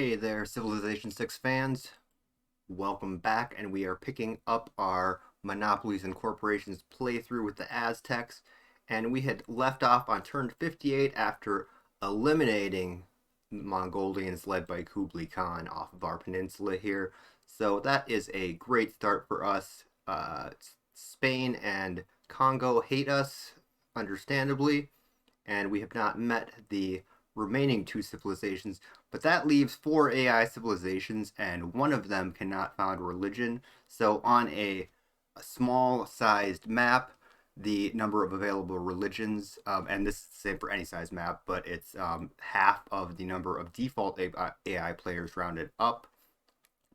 Hey there, Civilization 6 fans. Welcome back, and we are picking up our Monopolies and Corporations playthrough with the Aztecs. And we had left off on turn 58 after eliminating Mongolians led by Kublai Khan off of our peninsula here. So that is a great start for us. Spain and Congo hate us, understandably, and we have not met the remaining two civilizations, but that leaves four AI civilizations, and one of them cannot found religion. So on a small sized map, the number of available religions, and this is the same for any size map, but it's half of the number of default AI players rounded up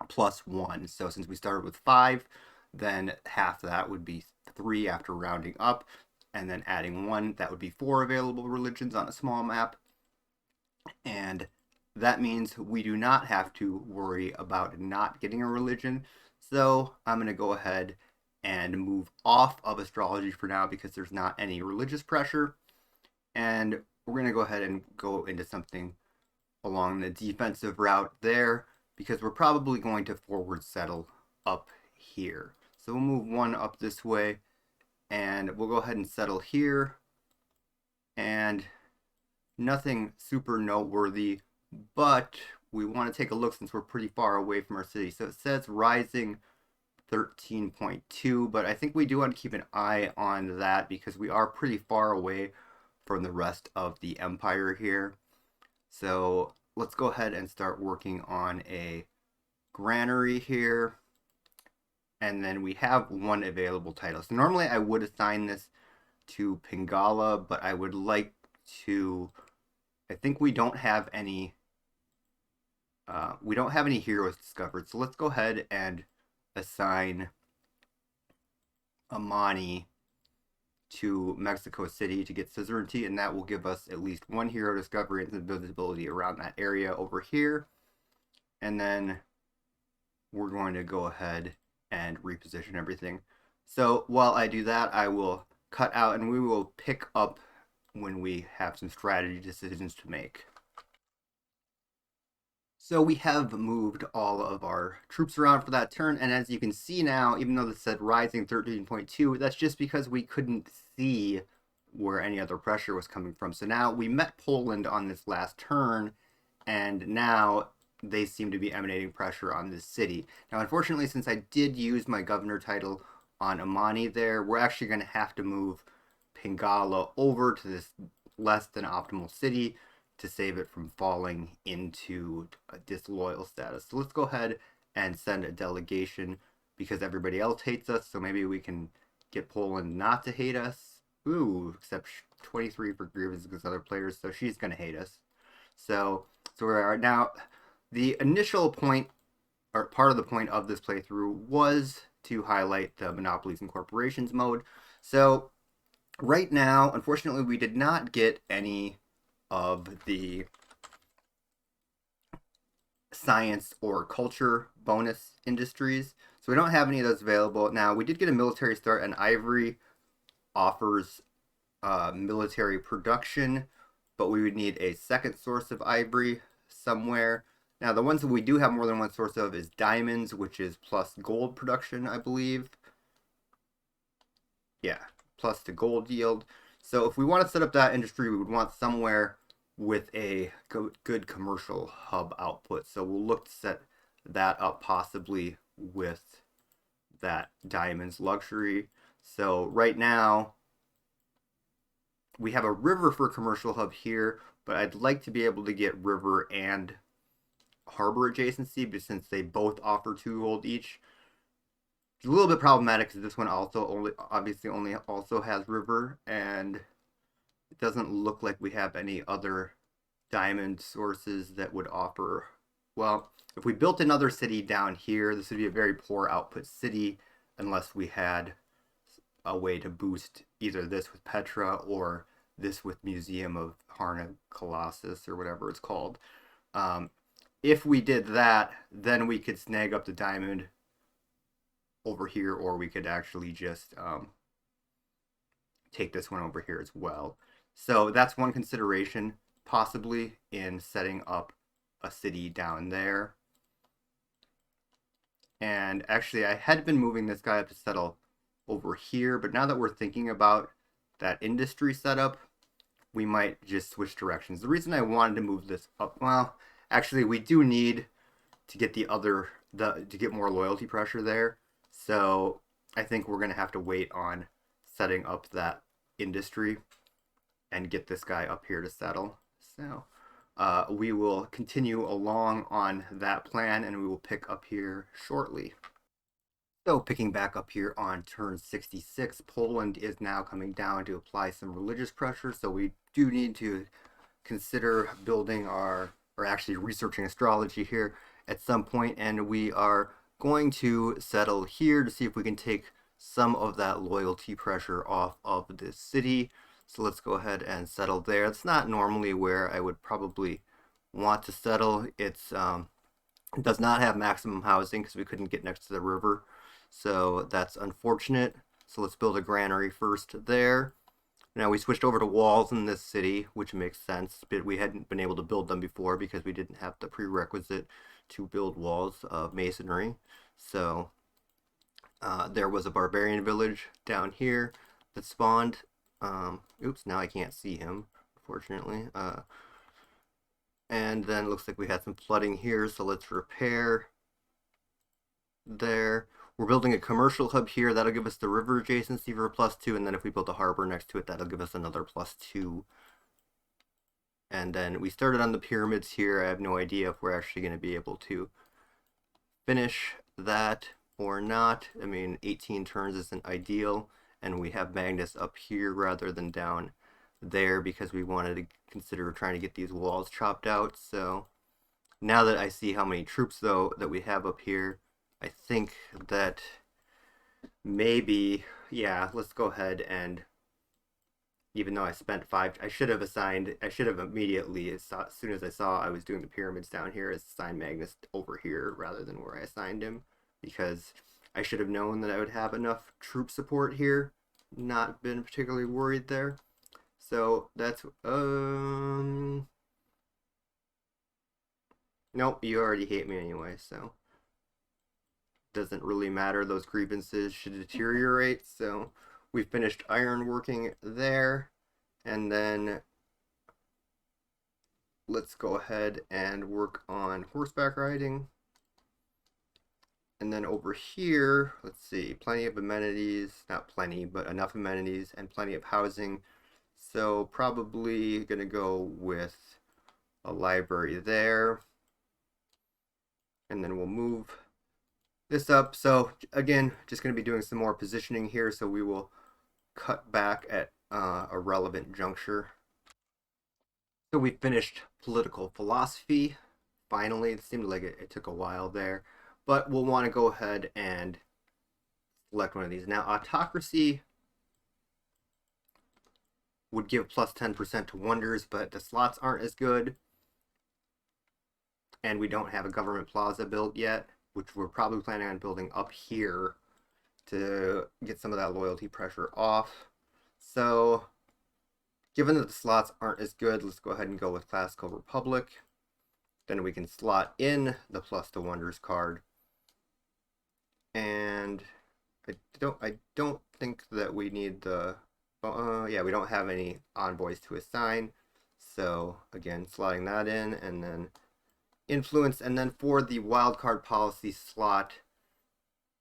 plus one. So since we started with five, then half of that would be three after rounding up, and then adding one, that would be four available religions on a small map. And that means we do not have to worry about not getting a religion. So I'm going to go ahead and move off of astrology for now because there's not any religious pressure. And we're going to go ahead and go into something along the defensive route there because we're probably going to forward settle up here. So we'll move one up this way and we'll go ahead and settle here. And nothing super noteworthy, but we want to take a look since we're pretty far away from our city. So it says rising 13.2, but I think we do want to keep an eye on that because we are pretty far away from the rest of the empire here. So let's go ahead and start working on a granary here. And then we have one available title. So normally I would assign this to Pingala, but I would like to. I think we don't have any heroes discovered. So let's go ahead and assign Amani to Mexico City to get suzerainty, and that will give us at least one hero discovery and some visibility around that area over here. And then we're going to go ahead and reposition everything. So while I do that, I will cut out and we will pick up when we have some strategy decisions to make. So we have moved all of our troops around for that turn, and as you can see now, even though this said rising 13.2, that's just because we couldn't see where any other pressure was coming from. So now we met Poland on this last turn, and now they seem to be emanating pressure on this city. Now, unfortunately, since I did use my governor title on Amani there, we're actually going to have to move Pingala over to this less than optimal city to save it from falling into a disloyal status. So let's go ahead and send a delegation because everybody else hates us. So maybe we can get Poland not to hate us. Ooh, except 23 for grievances against other players. So she's going to hate us. So we are now. The initial point, or part of the point of this playthrough, was to highlight the Monopolies and Corporations mode. So right now, unfortunately, we did not get any of the science or culture bonus industries. So we don't have any of those available. Now, we did get a military start, and Ivory offers military production, but we would need a second source of ivory somewhere. Now, the ones that we do have more than one source of is diamonds, which is plus gold production, I believe. Yeah, plus the gold yield. So if we want to set up that industry, we would want somewhere with a good commercial hub output. So we'll look to set that up possibly with that diamonds luxury. So right now, we have a river for commercial hub here, but I'd like to be able to get river and harbor adjacency, but since they both offer 2 gold each, it's a little bit problematic because this one also obviously only also has river, and it doesn't look like we have any other diamond sources that would offer. Well, if we built another city down here, this would be a very poor output city unless we had a way to boost either this with Petra or this with Museum of Harna Colossus or whatever it's called. If we did that, then we could snag up the diamond over here, or we could actually just take this one over here as well. So that's one consideration, possibly, in setting up a city down there. And actually, I had been moving this guy up to settle over here, but now that we're thinking about that industry setup, we might just switch directions. The reason I wanted to move this up, well, actually, we do need to get to get more loyalty pressure there. So I think we're gonna have to wait on setting up that industry and get this guy up here to settle. So we will continue along on that plan, and we will pick up here shortly. So picking back up here on turn 66, Poland is now coming down to apply some religious pressure. So we do need to consider building or actually researching astrology here at some point, and we are going to settle here to see if we can take some of that loyalty pressure off of this city. So let's go ahead and settle there. It's not normally where I would probably want to settle. It does not have maximum housing because we couldn't get next to the river. So that's unfortunate. So let's build a granary first there. Now we switched over to walls in this city, which makes sense, but we hadn't been able to build them before because we didn't have the prerequisite to build walls of masonry. So there was a barbarian village down here that spawned. Oops, now I can't see him, unfortunately. And then it looks like we had some flooding here, so let's repair there. We're building a commercial hub here. That'll give us the river adjacency for +2, and then if we build a harbor next to it, that'll give us another +2. And then we started on the pyramids here. I have no idea if we're actually going to be able to finish that or not. I mean, 18 turns isn't ideal, and we have Magnus up here rather than down there because we wanted to consider trying to get these walls chopped out. So now that I see how many troops, though, that we have up here, I think that maybe, yeah, let's go ahead and, even though I spent 5, I should have immediately, as soon as I saw I was doing the pyramids down here, assigned Magnus over here rather than where I assigned him, because I should have known that I would have enough troop support here, not been particularly worried there. So that's, nope, you already hate me anyway, so doesn't really matter. Those grievances should deteriorate. So we finished iron working there, and then let's go ahead and work on horseback riding. And then over here, let's see, plenty of amenities, not plenty, but enough amenities and plenty of housing. So probably gonna go with a library there, and then we'll move this up. So again, just going to be doing some more positioning here, so we will cut back at a relevant juncture. So we finished political philosophy. Finally, it seemed like it took a while there, but we'll want to go ahead and select one of these. Now, autocracy would give +10% to wonders, but the slots aren't as good, and we don't have a government plaza built yet, which we're probably planning on building up here to get some of that loyalty pressure off. So given that the slots aren't as good, let's go ahead and go with Classical Republic. Then we can slot in the +2 wonders card. And I don't think that we need the, yeah, we don't have any envoys to assign. So again, slotting that in, and then influence. And then for the wildcard policy slot,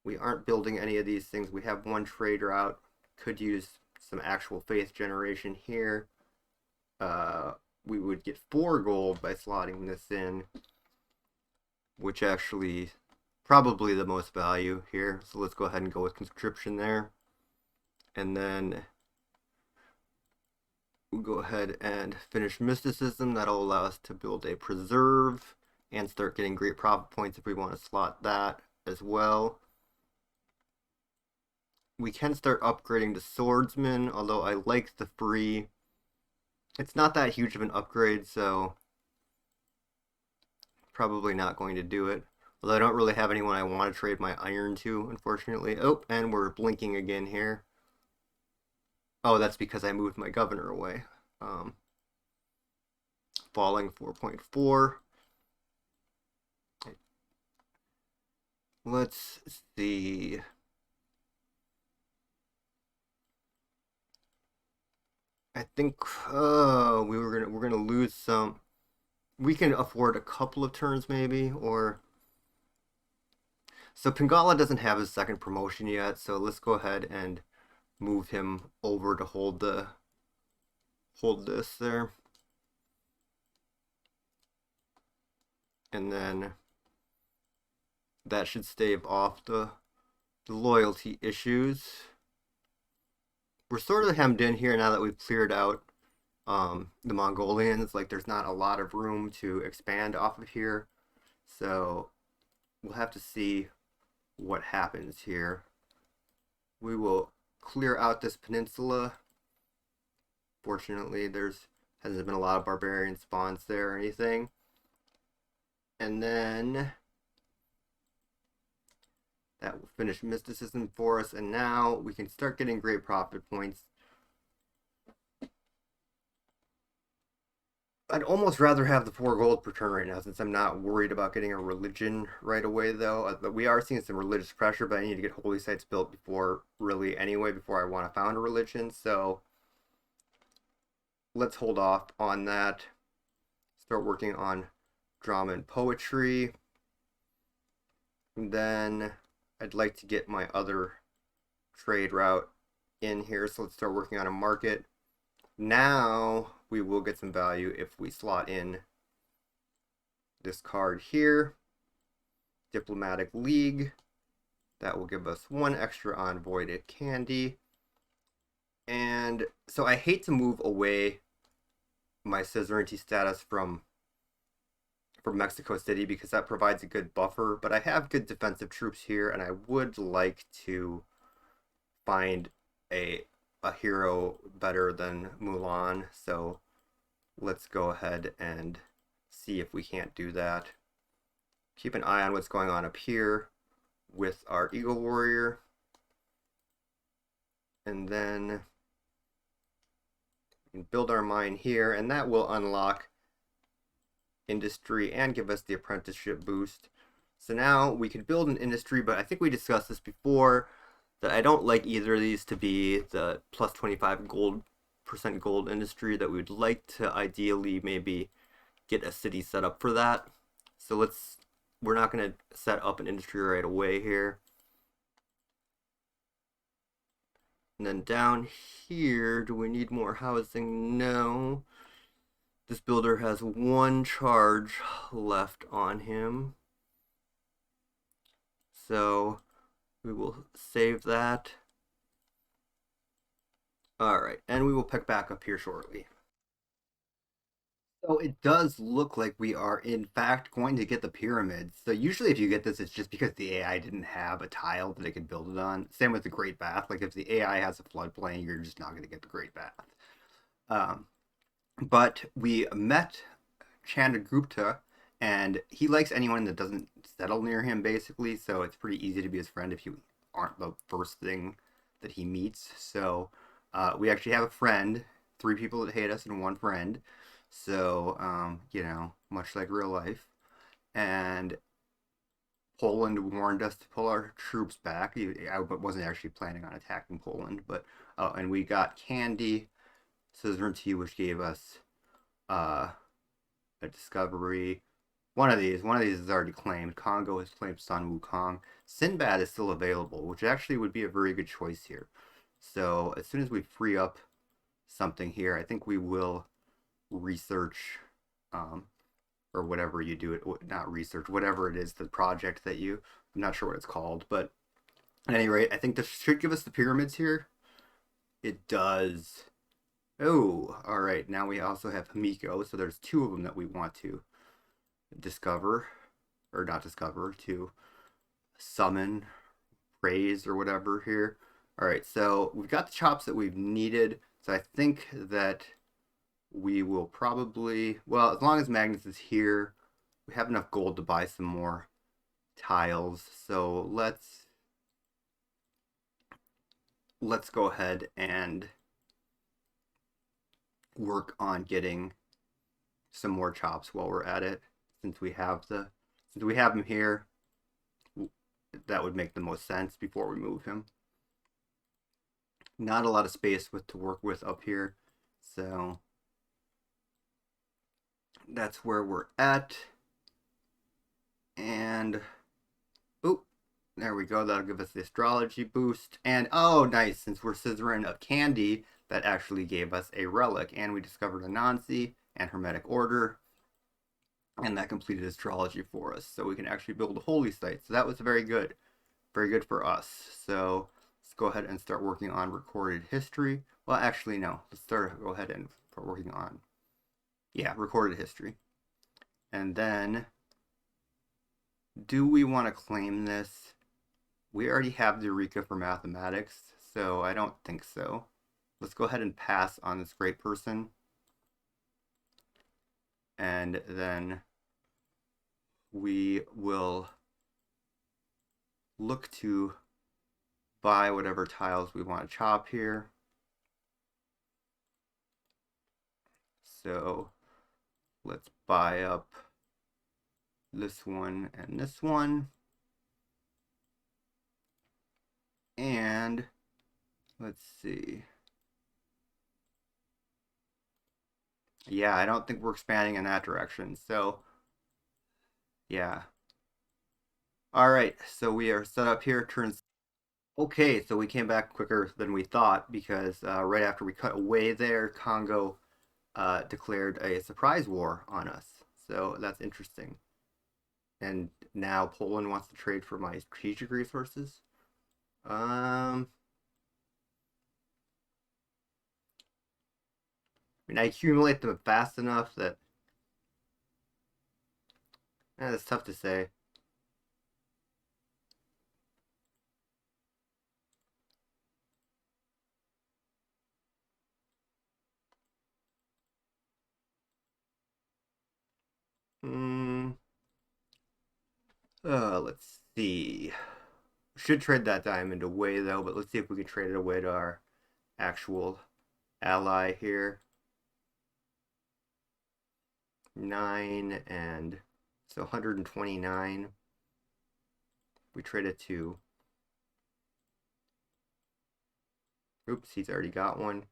we aren't building any of these things. We have one trader out, could use some actual faith generation here. We would get 4 gold by slotting this in, which actually probably the most value here. So let's go ahead and go with conscription there, and then we'll go ahead and finish mysticism. That'll allow us to build a preserve and start getting great profit points if we want to slot that as well. We can start upgrading to swordsman, although I like the free. It's not that huge of an upgrade, so probably not going to do it. Although I don't really have anyone I want to trade my iron to, unfortunately. Oh, and we're blinking again here. Oh, that's because I moved my governor away. Falling 4.4. Let's see. I think we're gonna lose some. We can afford a couple of turns maybe, or so Pingala doesn't have his second promotion yet, so let's go ahead and move him over to hold this there. And then that should stave off the loyalty issues. We're sort of hemmed in here now that we've cleared out the Mongolians. Like there's not a lot of room to expand off of here. So we'll have to see what happens here. We will clear out this peninsula. Fortunately, there's hasn't been a lot of barbarian spawns there or anything. And then that will finish mysticism for us, and now we can start getting great profit points. I'd almost rather have the 4 gold per turn right now, since I'm not worried about getting a religion right away, though. We are seeing some religious pressure, but I need to get holy sites built before, really, anyway, before I want to found a religion, so let's hold off on that. Start working on drama and poetry. And then I'd like to get my other trade route in here, so let's start working on a market. Now we will get some value if we slot in this card here, Diplomatic League. That will give us 1 extra envoy to Candy. And so I hate to move away my suzerainty status from Mexico City because that provides a good buffer, but I have good defensive troops here, and I would like to find a hero better than Mulan, so let's go ahead and see if we can't do that. Keep an eye on what's going on up here with our Eagle Warrior, and then we can build our mine here, and that will unlock industry and give us the apprenticeship boost. So now we can build an industry, but I think we discussed this before, that I don't like either of these to be the plus 25% gold industry, that we would like to ideally maybe get a city set up for that. So we're not going to set up an industry right away here. And then down here, do we need more housing? No. This builder has 1 charge left on him. So we will save that. Alright, and we will pick back up here shortly. So it does look like we are in fact going to get the pyramids. So usually if you get this, it's just because the AI didn't have a tile that it could build it on. Same with the Great Bath. Like if the AI has a floodplain, you're just not going to get the Great Bath. But we met Chandragupta, and he likes anyone that doesn't settle near him, basically. So it's pretty easy to be his friend if you aren't the first thing that he meets. So we actually have a friend, 3 people that hate us and 1 friend. So, much like real life. And Poland warned us to pull our troops back. I wasn't actually planning on attacking Poland, but and we got Candy suzerainty, which gave us a discovery. One of these is already claimed. Congo has claimed Sun Wukong. Sinbad is still available, which actually would be a very good choice here. So as soon as we free up something here, I think we will research or whatever you do it, not research, whatever it is, the project that I'm not sure what it's called, but at any rate, I think this should give us the pyramids here. It does. Oh, all right. Now we also have Hamiko, so there's 2 of them that we want to discover, or not discover, to summon, praise, or whatever here. All right, so we've got the chops that we've needed, so I think that we will probably, well, as long as Magnus is here, we have enough gold to buy some more tiles, so let's go ahead and work on getting some more chops while we're at it, since we have them here. that would make the most sense before we move him. Not a lot of space to work with up here, so that's where we're at. And oh, there we go. That'll give us the astrology boost. And oh, nice! Since we're scissoring a candy, that actually gave us a relic, and we discovered a Nancy and hermetic order, and that completed astrology for us. So we can actually build a holy site. So that was very good for us. So let's go ahead and start working on recorded history. Well, actually, no. Let's go ahead and start working on, yeah, recorded history. And then, do we want to claim this? We already have the Eureka for mathematics, so I don't think so. Let's go ahead and pass on this great person. And then we will look to buy whatever tiles we want to chop here. So let's buy up this one and this one. And let's see. Yeah, I don't think we're expanding in that direction. So, yeah. All right, so we are set up here. Turns. Okay, so we came back quicker than we thought because right after we cut away there, Congo declared a surprise war on us. So that's interesting. And now Poland wants to trade for my strategic resources. I mean, I accumulate them fast enough that it's tough to say. Let's see. Should trade that diamond away though, but let's see if we can trade it away to our actual ally here. 9 and so 129. We trade it to. Oops, he's already got one.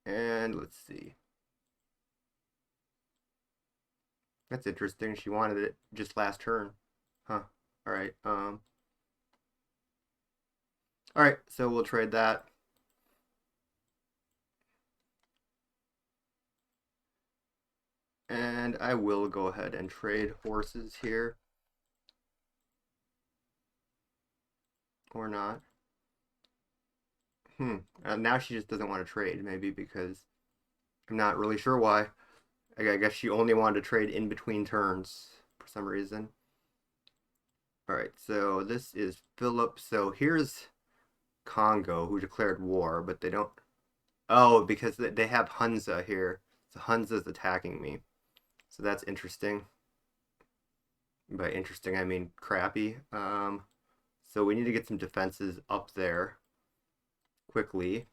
And let's see. That's interesting. She wanted it just last turn. Huh. Alright. Alright, so we'll trade that. And I will go ahead and trade horses here. Or not. Now she just doesn't want to trade, maybe because I'm not really sure why. I guess she only wanted to trade in between turns for some reason. Alright, so this is Philip. So here's Congo, who declared war, but they don't. Oh, because they have Hunza here. So Hunza's attacking me. So that's interesting. By interesting, I mean crappy. So we need to get some defenses up there quickly.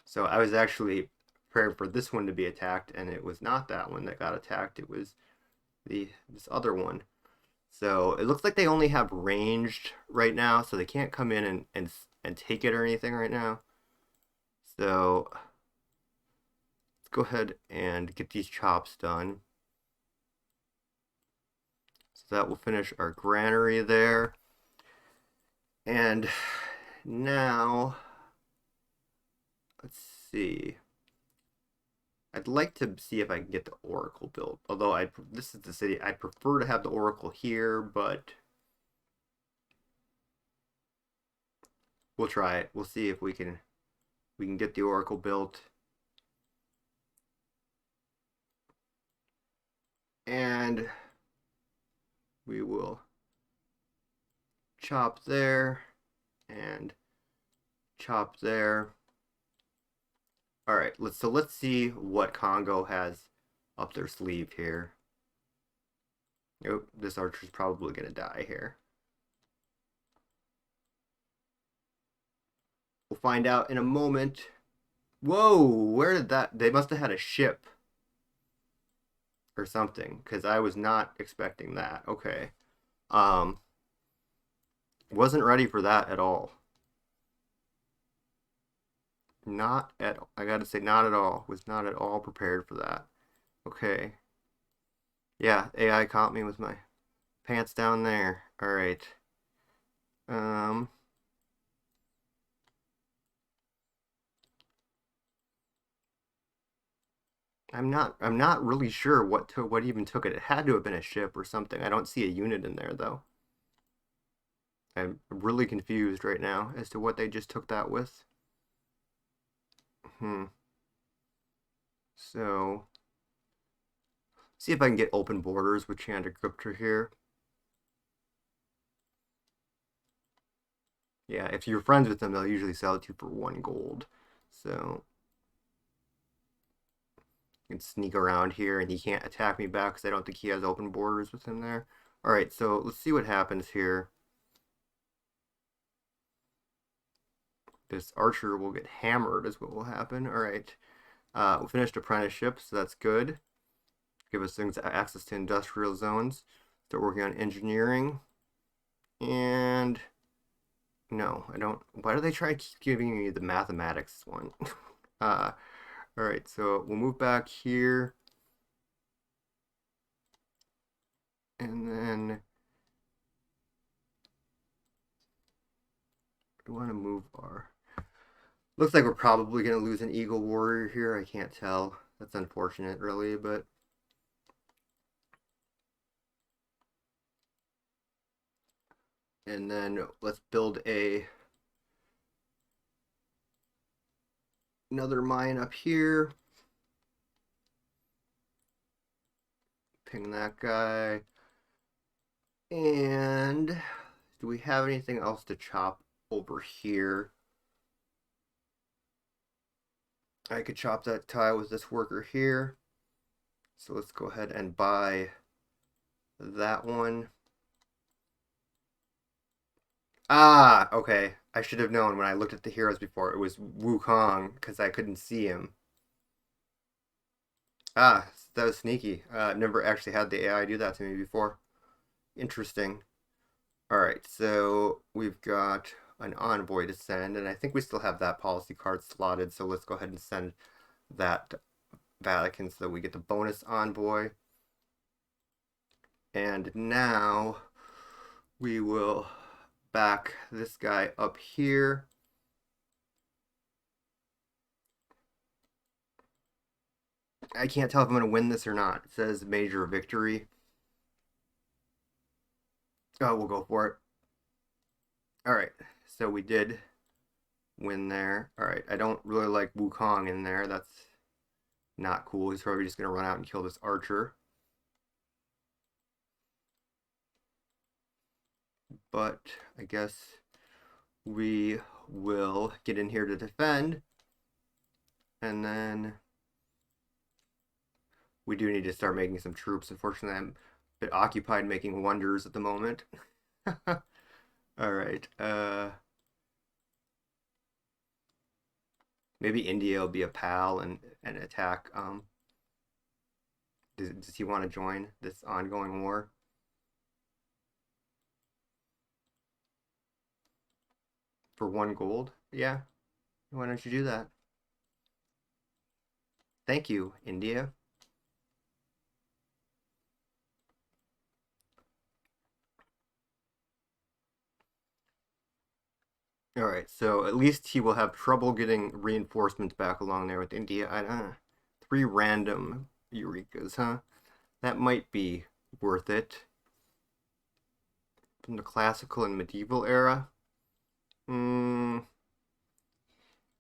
So I was actually prepared for this one to be attacked, and it was not that one that got attacked. It was this other one. So it looks like they only have ranged right now, so they can't come in and take it or anything right now. So let's go ahead and get these chops done. So that will finish our granary there. And now, let's see. I'd like to see if I can get the Oracle built. Although this is the city. I'd prefer to have the Oracle here, but we'll try it. We'll see if we can get the Oracle built. And we will chop there and chop there. All right, let's see what Congo has up their sleeve here. Nope, this archer's probably gonna die here. We'll find out in a moment. Whoa, where did that? They must have had a ship. or something, because I was not expecting that. Okay. Um, wasn't ready for that at all. Not at I gotta say, not at all. Was not at all prepared for that. Okay. Yeah, AI caught me with my pants down there. All right. Um, I'm not really sure what even took it. It had to have been a ship or something. I don't see a unit in there though. I'm really confused right now as to what they just took that with. Hmm. So, see if I can get open borders with Chandragupta here. Yeah, if you're friends with them, they'll usually sell it to you for 1 gold. So, you can sneak around here and he can't attack me back because I don't think he has open borders with him there. Alright, so let's see what happens here. This archer will get hammered is what will happen. Alright. We finished apprenticeship, so that's good. Give us things access to industrial zones. Start working on engineering. And no, I don't. Why do they try to keep giving me the mathematics one? uh, all right, so we'll move back here, and then we want to move our. Looks like we're probably gonna lose an eagle warrior here. I can't tell. That's unfortunate, really, but and then let's build another mine up here. Ping that guy. And do we have anything else to chop over here? I could chop that tile with this worker here. So let's go ahead and buy that one. Ah, okay. I should have known when I looked at the heroes before. It was Wukong because I couldn't see him. Ah, that was sneaky. Never actually had the AI do that to me before. Interesting. All right, so we've got an envoy to send, and I think we still have that policy card slotted. So let's go ahead and send that to Vatican so that we get the bonus envoy. And now we will back this guy up here. I can't tell if I'm going to win this or not. It says major victory. Oh, we'll go for it. All right, so we did win there. All right, I don't really like Wukong in there. That's not cool. He's probably just going to run out and kill this archer. But I guess we will get in here to defend. And then we do need to start making some troops. Unfortunately, I'm a bit occupied making wonders at the moment. All right. Maybe India will be a pal and attack. Does he want to join this ongoing war? For 1 gold? Yeah. Why don't you do that? Thank you, India. All right, so at least he will have trouble getting reinforcements back along there with India. 3 random Eurekas, huh? That might be worth it. From the classical and medieval era.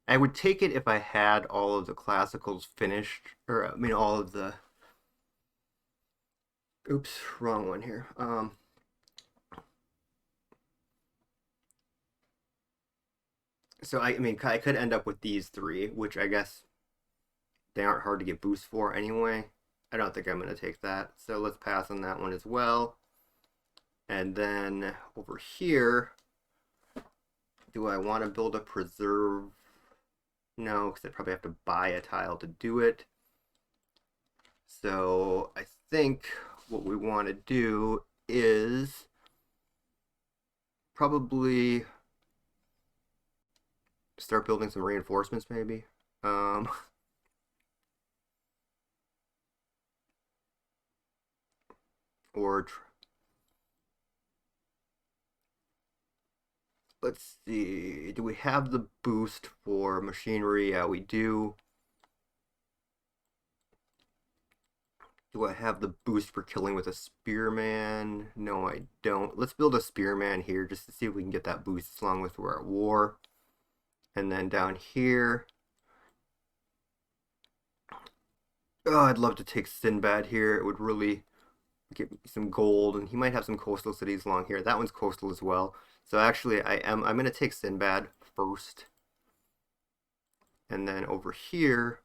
I would take it if I had all of the classicals finished, or I mean all of the. Oops, wrong one here. So I mean I could end up with these 3, which I guess they aren't hard to get boosts for anyway. I don't think I'm gonna take that, so let's pass on that one as well. And then over here, do I want to build a preserve? No, because I probably have to buy a tile to do it. So I think what we want to do is probably start building some reinforcements, maybe. Um, or let's see. Do we have the boost for machinery? Yeah, we do. Do I have the boost for killing with a spearman? No, I don't. Let's build a spearman here just to see if we can get that boost as long as we're at war. And then down here, oh, I'd love to take Sinbad here. It would really get me some gold, and he might have some coastal cities along here. That one's coastal as well. So actually, I'm gonna take Sinbad first, and then over here,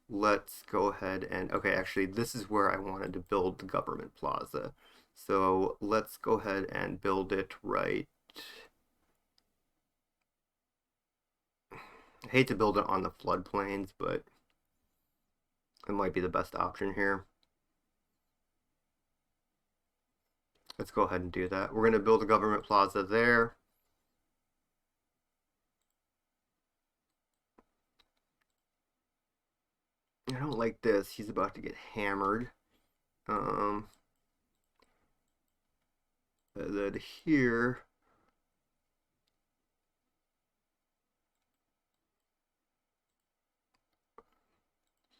let's go ahead and okay. Actually, this is where I wanted to build the government plaza. So let's go ahead and build it right. I hate to build it on the floodplains, but it might be the best option here. Let's go ahead and do that. We're going to build a government plaza there. I don't like this. He's about to get hammered. And then here.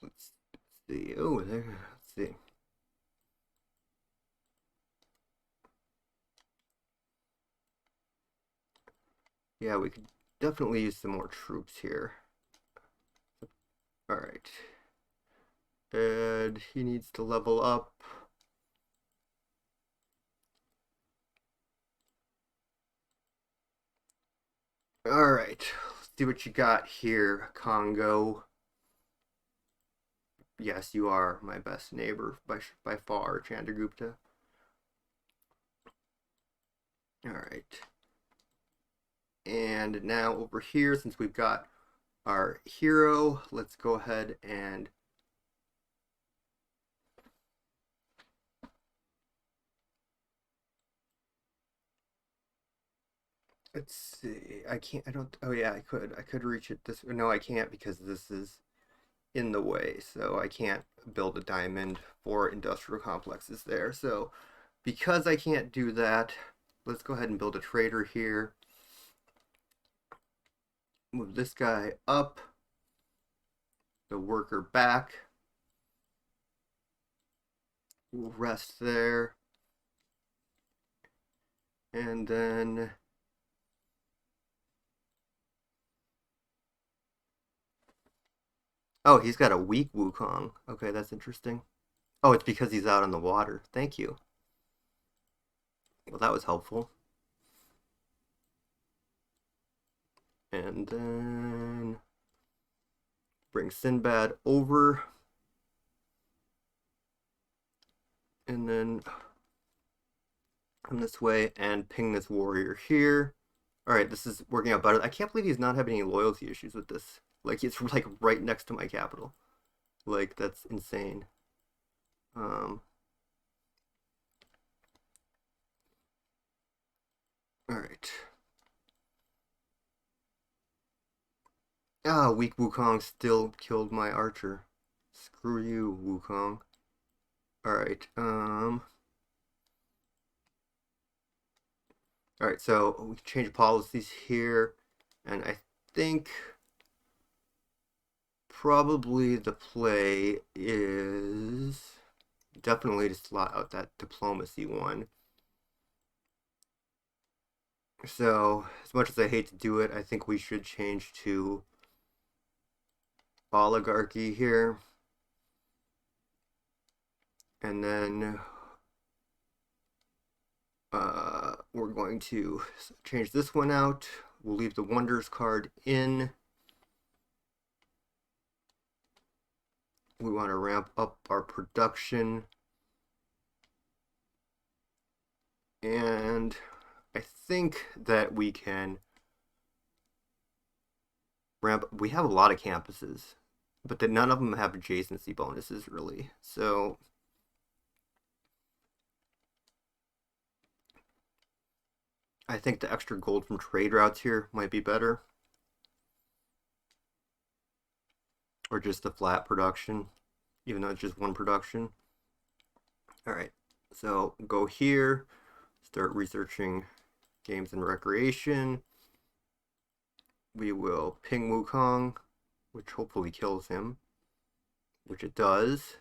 Let's see. Oh, there. Let's see. Yeah, we could definitely use some more troops here. All right. And he needs to level up. All right. Let's see what you got here, Congo. Yes, you are my best neighbor by far, Chandragupta. All right. And now over here, since we've got our hero, let's go ahead and let's see. I don't, oh yeah, I could reach it this, no, I can't because this is in the way. So I can't build a diamond for industrial complexes there. So because I can't do that, let's go ahead and build a trader here. Move this guy up, the worker back. We'll rest there. And then oh, he's got a weak Wukong. Okay, that's interesting. Oh, it's because he's out on the water. Thank you. Well, that was helpful. And then bring Sinbad over. And then come this way and ping this warrior here. All right, this is working out better. I can't believe he's not having any loyalty issues with this. Like, it's like right next to my capital. Like, that's insane. All right. Ah, weak Wukong still killed my archer. Screw you, Wukong. Alright, alright, so we can change policies here, and I think probably the play is definitely to slot out that diplomacy one. So, as much as I hate to do it, I think we should change to oligarchy here. And then we're going to change this one out. We'll leave the wonders card in. We want to ramp up our production. And I think that we can ramp. We have a lot of campuses, but that none of them have adjacency bonuses really. So I think the extra gold from trade routes here might be better. Or just the flat production, even though it's just one production. Alright, so go here, start researching games and recreation. We will ping Wukong, which hopefully kills him, which it does.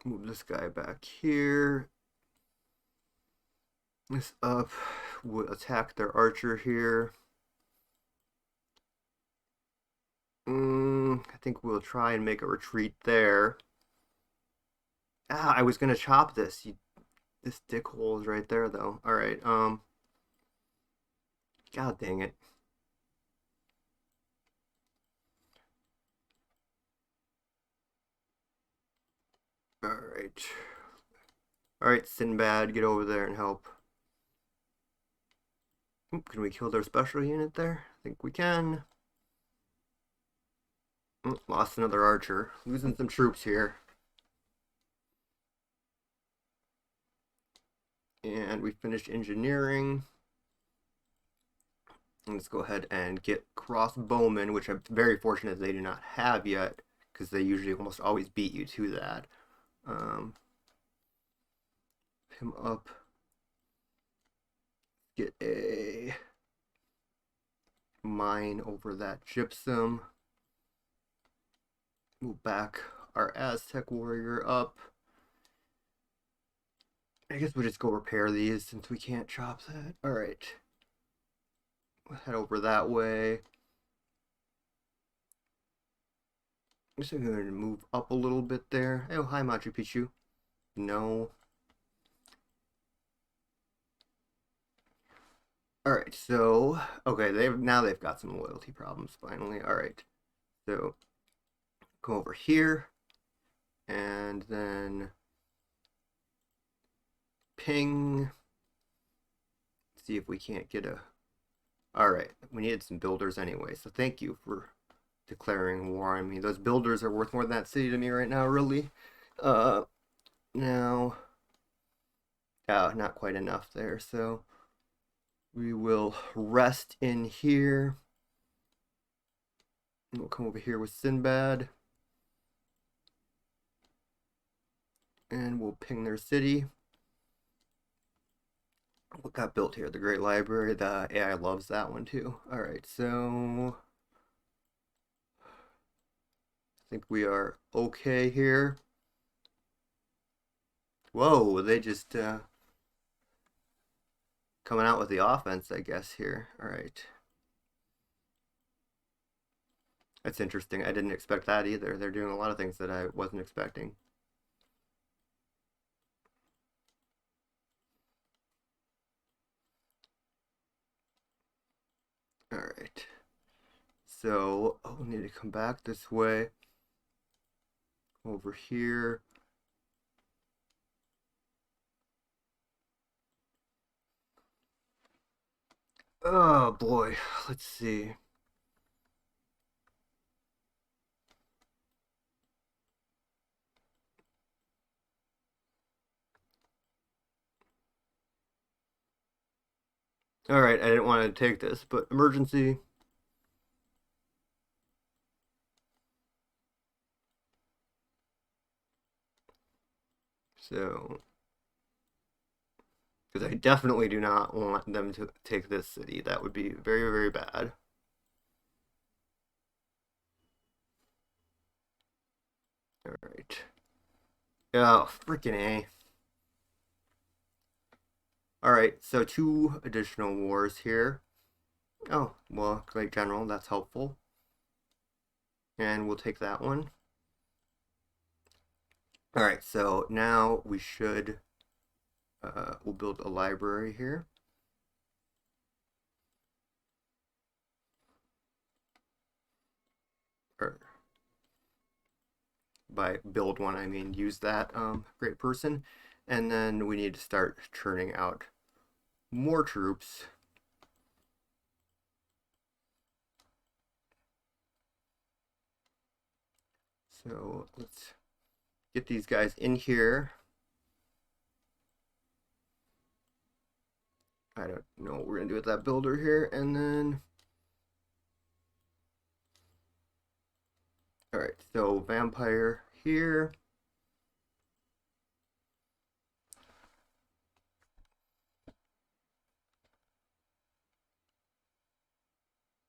Move this guy back here. This up. We'll attack their archer here. I think we'll try and make a retreat there. Ah, I was gonna chop this. This dickhole is right there, though. All right. God dang it. All right. All right, Sinbad, get over there and help. Oop, can we kill their special unit there? I think we can. Lost another archer. Losing some troops here. And we finished engineering. Let's go ahead and get crossbowmen, which I'm very fortunate they do not have yet, because they usually almost always beat you to that. Him up. Get a mine over that gypsum. Move back our Aztec warrior up. I guess we'll just go repair these since we can't chop that. Alright. We'll head over that way. I'm just going to move up a little bit there. Oh, hi, Machu Picchu. No. Alright, so okay, they've got some loyalty problems finally. Alright. So go over here and then ping. See if we can't get a. Alright, we needed some builders anyway, so thank you for declaring war on me. Those builders are worth more than that city to me right now, really. Now, not quite enough there, so we will rest in here. We'll come over here with Sinbad. And we'll ping their city. What got built here? The Great Library. The AI loves that one too. Alright, so I think we are okay here. Whoa, they just coming out with the offense, I guess, here. Alright. That's interesting. I didn't expect that either. They're doing a lot of things that I wasn't expecting. Alright. So, we need to come back this way. Over here. Oh boy, let's see. Alright, I didn't want to take this, but emergency. So, because I definitely do not want them to take this city. That would be very, very bad. Alright. Oh, freaking A. Alright, so 2 additional wars here. Oh, well, great general, that's helpful. And we'll take that one. Alright, so now we should, we'll build a library here. Or, by build one, I mean use that great person. And then we need to start churning out more troops. So let's get these guys in here. I don't know what we're gonna do with that builder here, and then all right, so vampire here.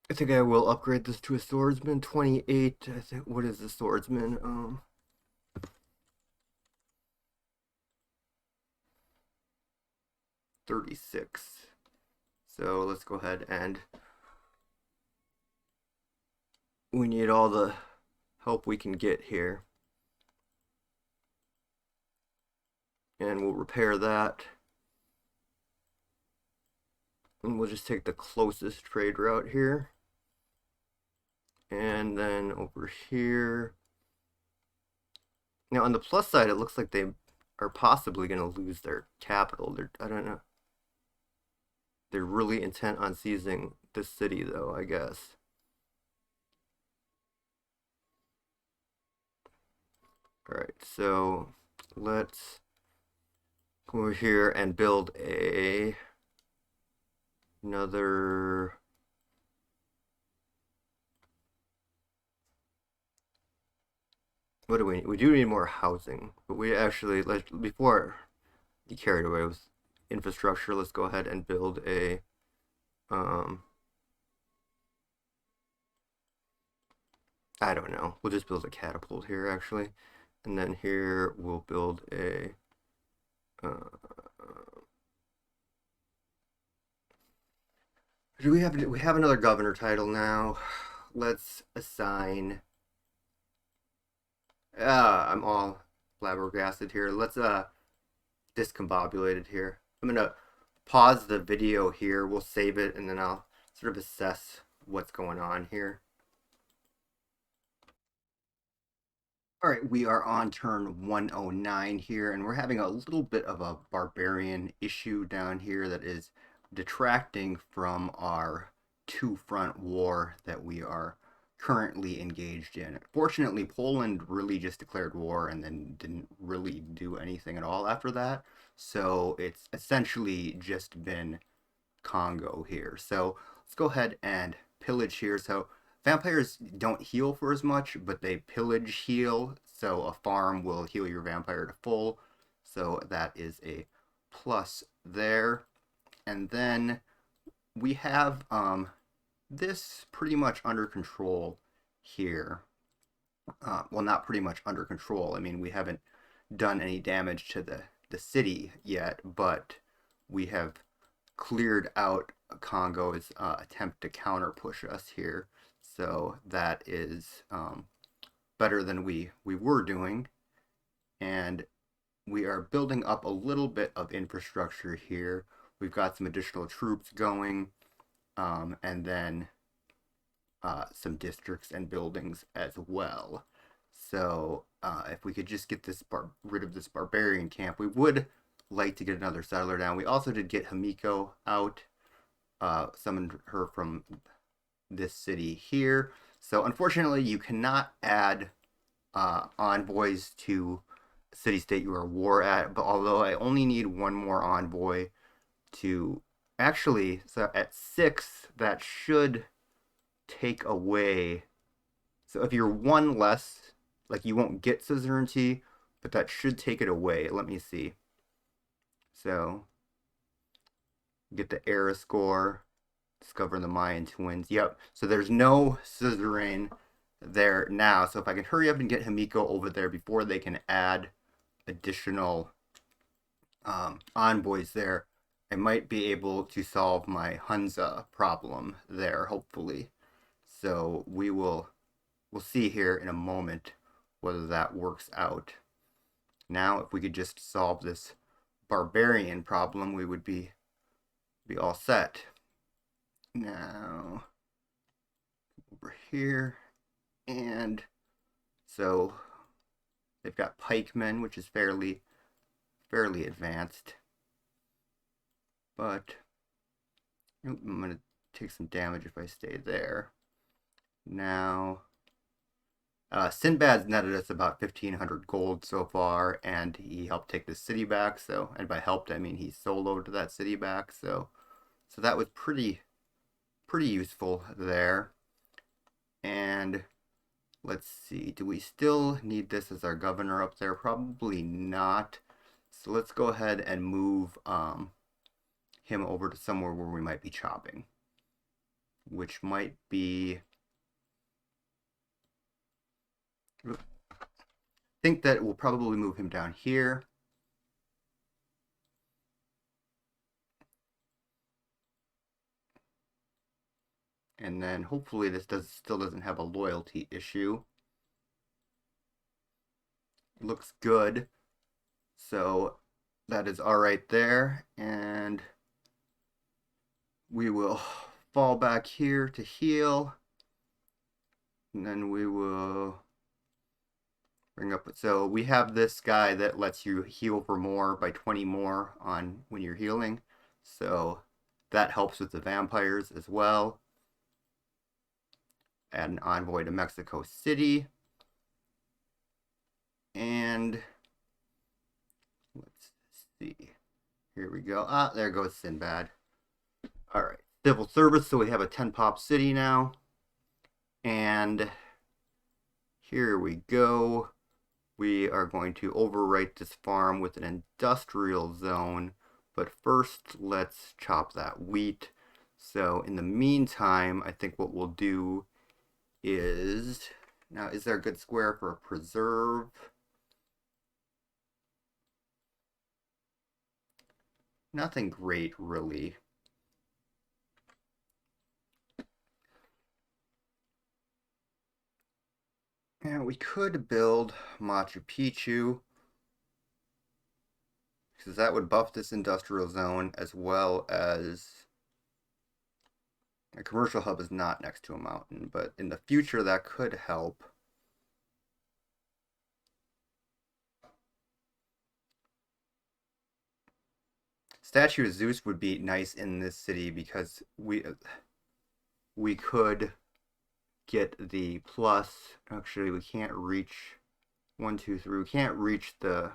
I think I will upgrade this to a swordsman. 28. I think. What is the swordsman? 36. So let's go ahead and we need all the help we can get here. And we'll repair that. And we'll just take the closest trade route here. And then over here. Now on the plus side, it looks like they are possibly going to lose their capital. I don't know. They're really intent on seizing this city, though, I guess. Alright, so let's go over here and build another... What do we need? We do need more housing, but we actually, before you carried away with infrastructure, let's go ahead and build a I don't know. We'll just build a catapult here, actually. And then here we'll build a do we have another governor title now? Let's assign I'm all flabbergasted here. Let's discombobulate it here. I'm gonna pause the video here. We'll save it and then I'll sort of assess what's going on here. All right, we are on turn 109 here, and we're having a little bit of a barbarian issue down here that is detracting from our two-front war that we are currently engaged in. Fortunately, Poland really just declared war and then didn't really do anything at all after that. So it's essentially just been Congo here. So let's go ahead and pillage here. So vampires don't heal for as much, but they pillage heal. So a farm will heal your vampire to full. So that is a plus there. And then we have this pretty much under control here. Well, not pretty much under control. I mean, we haven't done any damage to the city yet, but we have cleared out Congo's attempt to counter push us here. So that is better than we were doing. And we are building up a little bit of infrastructure here. We've got some additional troops going, and then some districts and buildings as well. So if we could just get this rid of this barbarian camp, we would like to get another settler down. We also did get Himiko out, summoned her from this city here. So unfortunately, you cannot add envoys to a city-state you are war at, but although I only need one more envoy to actually, so at 6, that should take away. So if you're one less, like you won't get suzerainty, but that should take it away. Let me see. So get the era score, discover the Mayan twins. Yep. So there's no suzerain there now. So if I can hurry up and get Himiko over there before they can add additional envoys there, I might be able to solve my Hunza problem there, hopefully. So we'll see here in a moment whether that works out. Now, if we could just solve this barbarian problem, we would be all set. Now, over here, and so they've got pikemen, which is fairly advanced. But I'm gonna take some damage if I stay there. Now, Sinbad's netted us about 1,500 gold so far, and he helped take the city back. So, and by helped I mean he soloed that city back. So So that was pretty useful there. And let's see, do we still need this as our governor up there? Probably not. So let's go ahead and move him over to somewhere where we might be chopping, which might be. I think that we'll probably move him down here. And then hopefully this still doesn't have a loyalty issue. Looks good. So that is all right there. And we will fall back here to heal. And then we will bring up. So we have this guy that lets you heal for more by 20 more on when you're healing. So that helps with the vampires as well. Add an envoy to Mexico City. And let's see. Here we go. Ah, there goes Sinbad. All right. Civil service. So we have a 10 pop city now. And here we go. We are going to overwrite this farm with an industrial zone. But first, let's chop that wheat. So in the meantime, I think what we'll do is... Now, is there a good square for a preserve? Nothing great, really. And we could build Machu Picchu, because that would buff this industrial zone, as well as a commercial hub is not next to a mountain, but in the future that could help. Statue of Zeus would be nice in this city because we could get the plus. Actually, we can't reach 1, 2, 3. We can't reach the.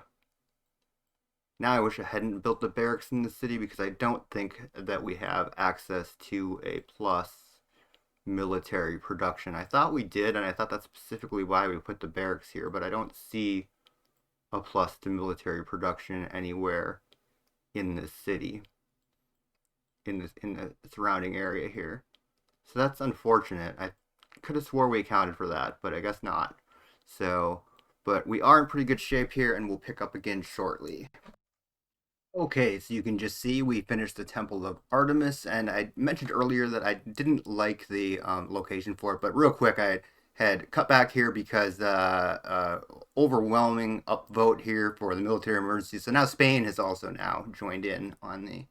Now I wish I hadn't built the barracks in the city because I don't think that we have access to a plus military production. I thought we did, and I thought that's specifically why we put the barracks here, but I don't see a plus to military production anywhere in this city, in the surrounding area here. So that's unfortunate. I could have swore we accounted for that, but I guess not. So, but we are in pretty good shape here, and we'll pick up again shortly. Okay, so you can just see we finished the Temple of Artemis, and I mentioned earlier that I didn't like the location for it, but real quick, I had cut back here because overwhelming upvote here for the military emergency. So now Spain has also now joined in on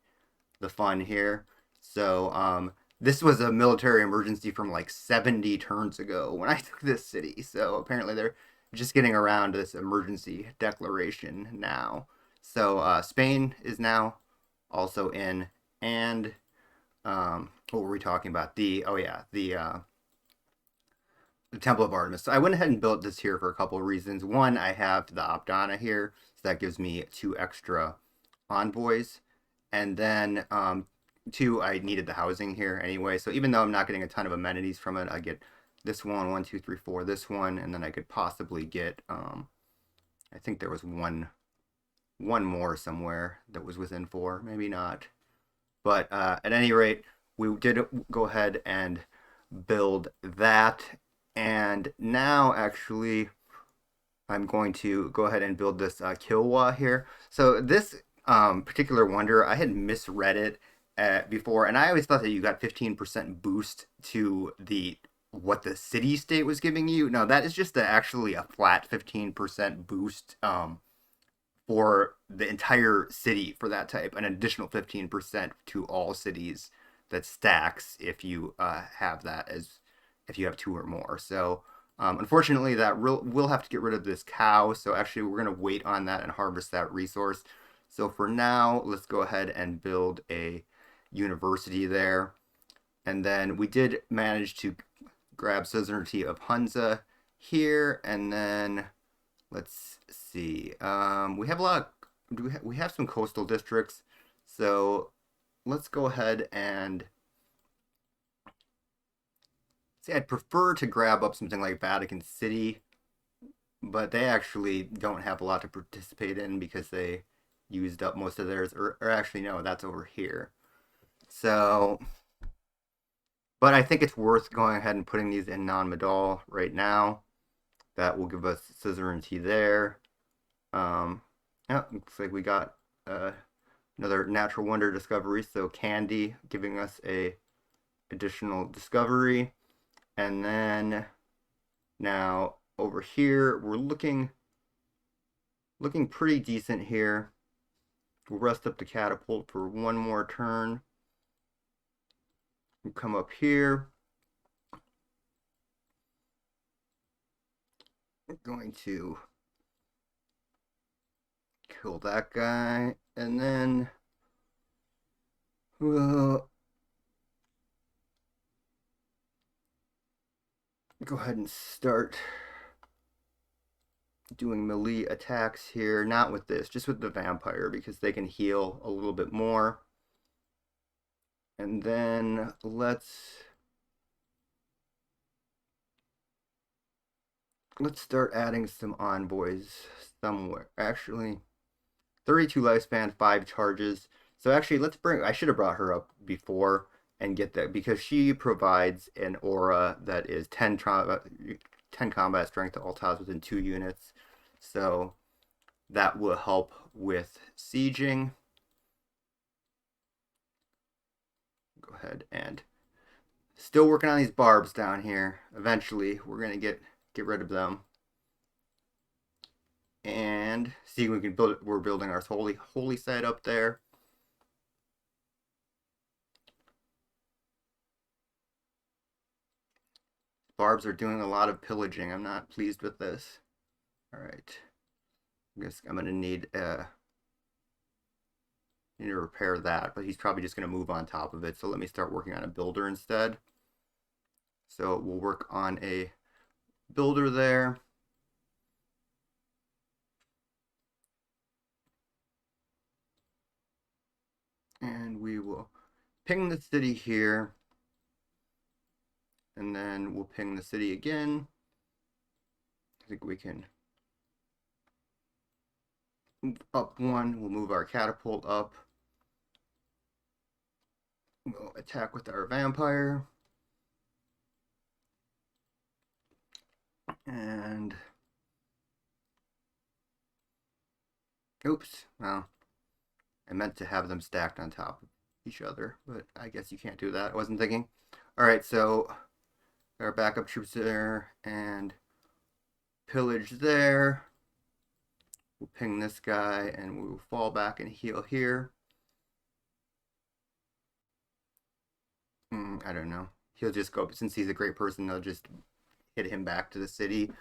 the fun here. So this was a military emergency from like 70 turns ago when I took this city. So apparently they're just getting around to this emergency declaration now. So Spain is now also in, and what were we talking about? The Temple of Artemis. So I went ahead and built this here for a couple of reasons. One, I have the Abdana here, so that gives me 2 extra envoys, and then 2, I needed the housing here anyway. So even though I'm not getting a ton of amenities from it, I get this one, 1, 2, 3, 4, this one, and then I could possibly get I think there was one more somewhere that was within 4, maybe not. But at any rate, we did go ahead and build that. And now, actually, I'm going to go ahead and build this Kilwa here. So this particular wonder, I had misread it before, and I always thought that you got 15% boost to the what the city state was giving you. No, that is just actually a flat 15% boost for the entire city for that type, an additional 15% to all cities that stacks if you have that as if you have 2 or more. So unfortunately, that we'll have to get rid of this cow. So actually, we're going to wait on that and harvest that resource. So for now, let's go ahead and build a university there. And then we did manage to grab suzerainty of Hunza here, and then let's see. We have a lot of, we have some coastal districts, so let's go ahead and see. I'd prefer to grab up something like Vatican City, but they actually don't have a lot to participate in because they used up most of theirs. Or actually, no, that's over here. So, but I think it's worth going ahead and putting these in non-modal right now. That will give us suzerainty there. Yeah, looks like we got another natural wonder discovery. So Candy giving us a additional discovery. And then now over here, we're looking pretty decent here. We'll rest up the catapult for one more turn. We'll come up here. We're going to kill that guy, and then we'll go ahead and start doing melee attacks here. Not with this, just with the vampire, because they can heal a little bit more. And then let's start adding some envoys somewhere. Actually, 32 lifespan, 5 charges. So actually, I should have brought her up before and get that, because she provides an aura that is 10 combat strength to all tiles within 2 units. So that will help with sieging. Go ahead and still working on these barbs down here. Eventually, we're gonna get rid of them. And see, we can build it. We're building our holy site up there. Barbs are doing a lot of pillaging. I'm not pleased with this. All right. I guess I'm gonna need to repair that, but he's probably just gonna move on top of it. So let me start working on a builder instead. So we'll work on a builder there. And we will ping the city here. And then we'll ping the city again. I think we can move up one. We'll move our catapult up. We'll attack with our vampire. And oops, well, I meant to have them stacked on top of each other, but I guess you can't do that. I wasn't thinking. All right, so our backup troops there and pillage there. We'll ping this guy and we'll fall back and heal here. I don't know. He'll just go, since he's a great person, they'll just hit him back to the city.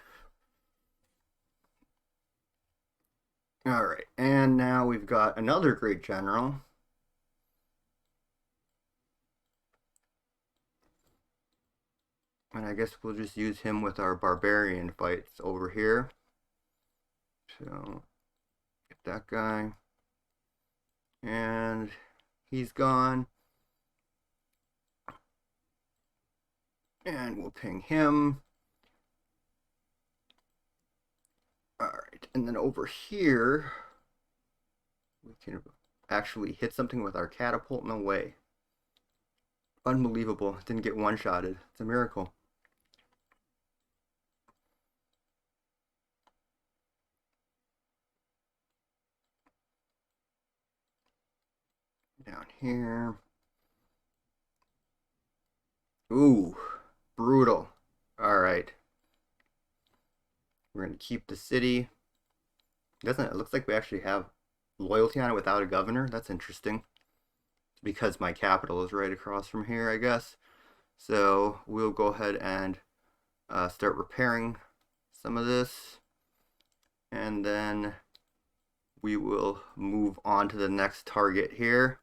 All right, and now we've got another great general. And I guess we'll just use him with our barbarian fights over here. So, get that guy. And he's gone. And we'll ping him. Alright, and then over here, we can actually hit something with our catapult in a way. Unbelievable. Didn't get one-shotted. It's a miracle. Down here. Ooh, brutal. Alright. We're going to keep the city. Doesn't it looks like we actually have loyalty on it without a governor? That's interesting. Because my capital is right across from here, I guess. So we'll go ahead and start repairing some of this. And then we will move on to the next target here,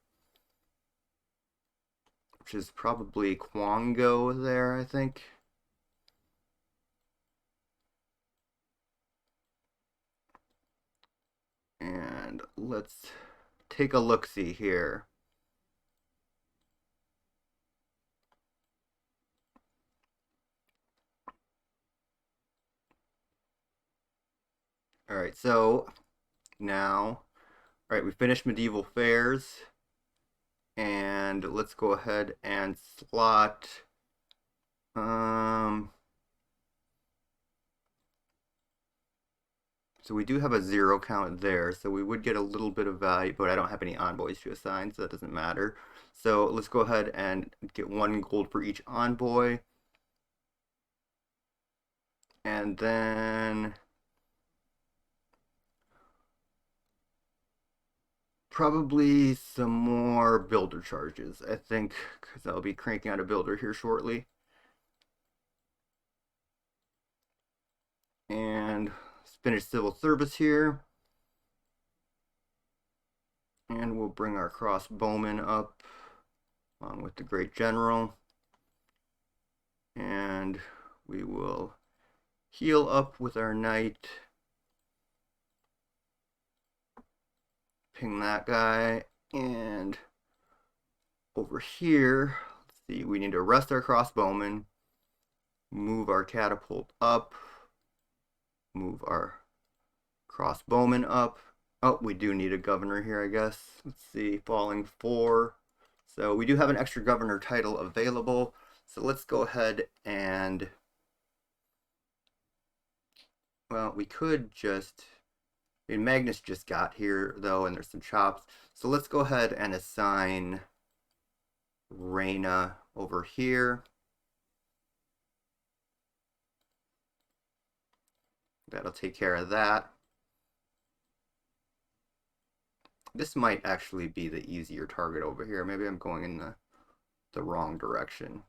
which is probably Kongo there, I think. And let's take a look-see here. All right, so now, all right, we finished medieval fairs, and let's go ahead and slot. Um, so we do have a 0 count there, so we would get a little bit of value, but I don't have any envoys to assign, so that doesn't matter. So let's go ahead and get 1 gold for each envoy. And then probably some more builder charges, I think, because I'll be cranking out a builder here shortly. And finish civil service here. And we'll bring our crossbowmen up along with the great general. And we will heal up with our knight. Ping that guy. And over here, let's see, we need to rest our crossbowmen. Move our catapult up. Move our crossbowmen up. Oh, we do need a governor here, I guess. Let's see, falling 4. So we do have an extra governor title available. So let's go ahead and, well, we could just, I mean, Magnus just got here, though, and there's some chops. So let's go ahead and assign Reyna over here. That'll take care of that. This might actually be the easier target over here. Maybe I'm going in the wrong direction.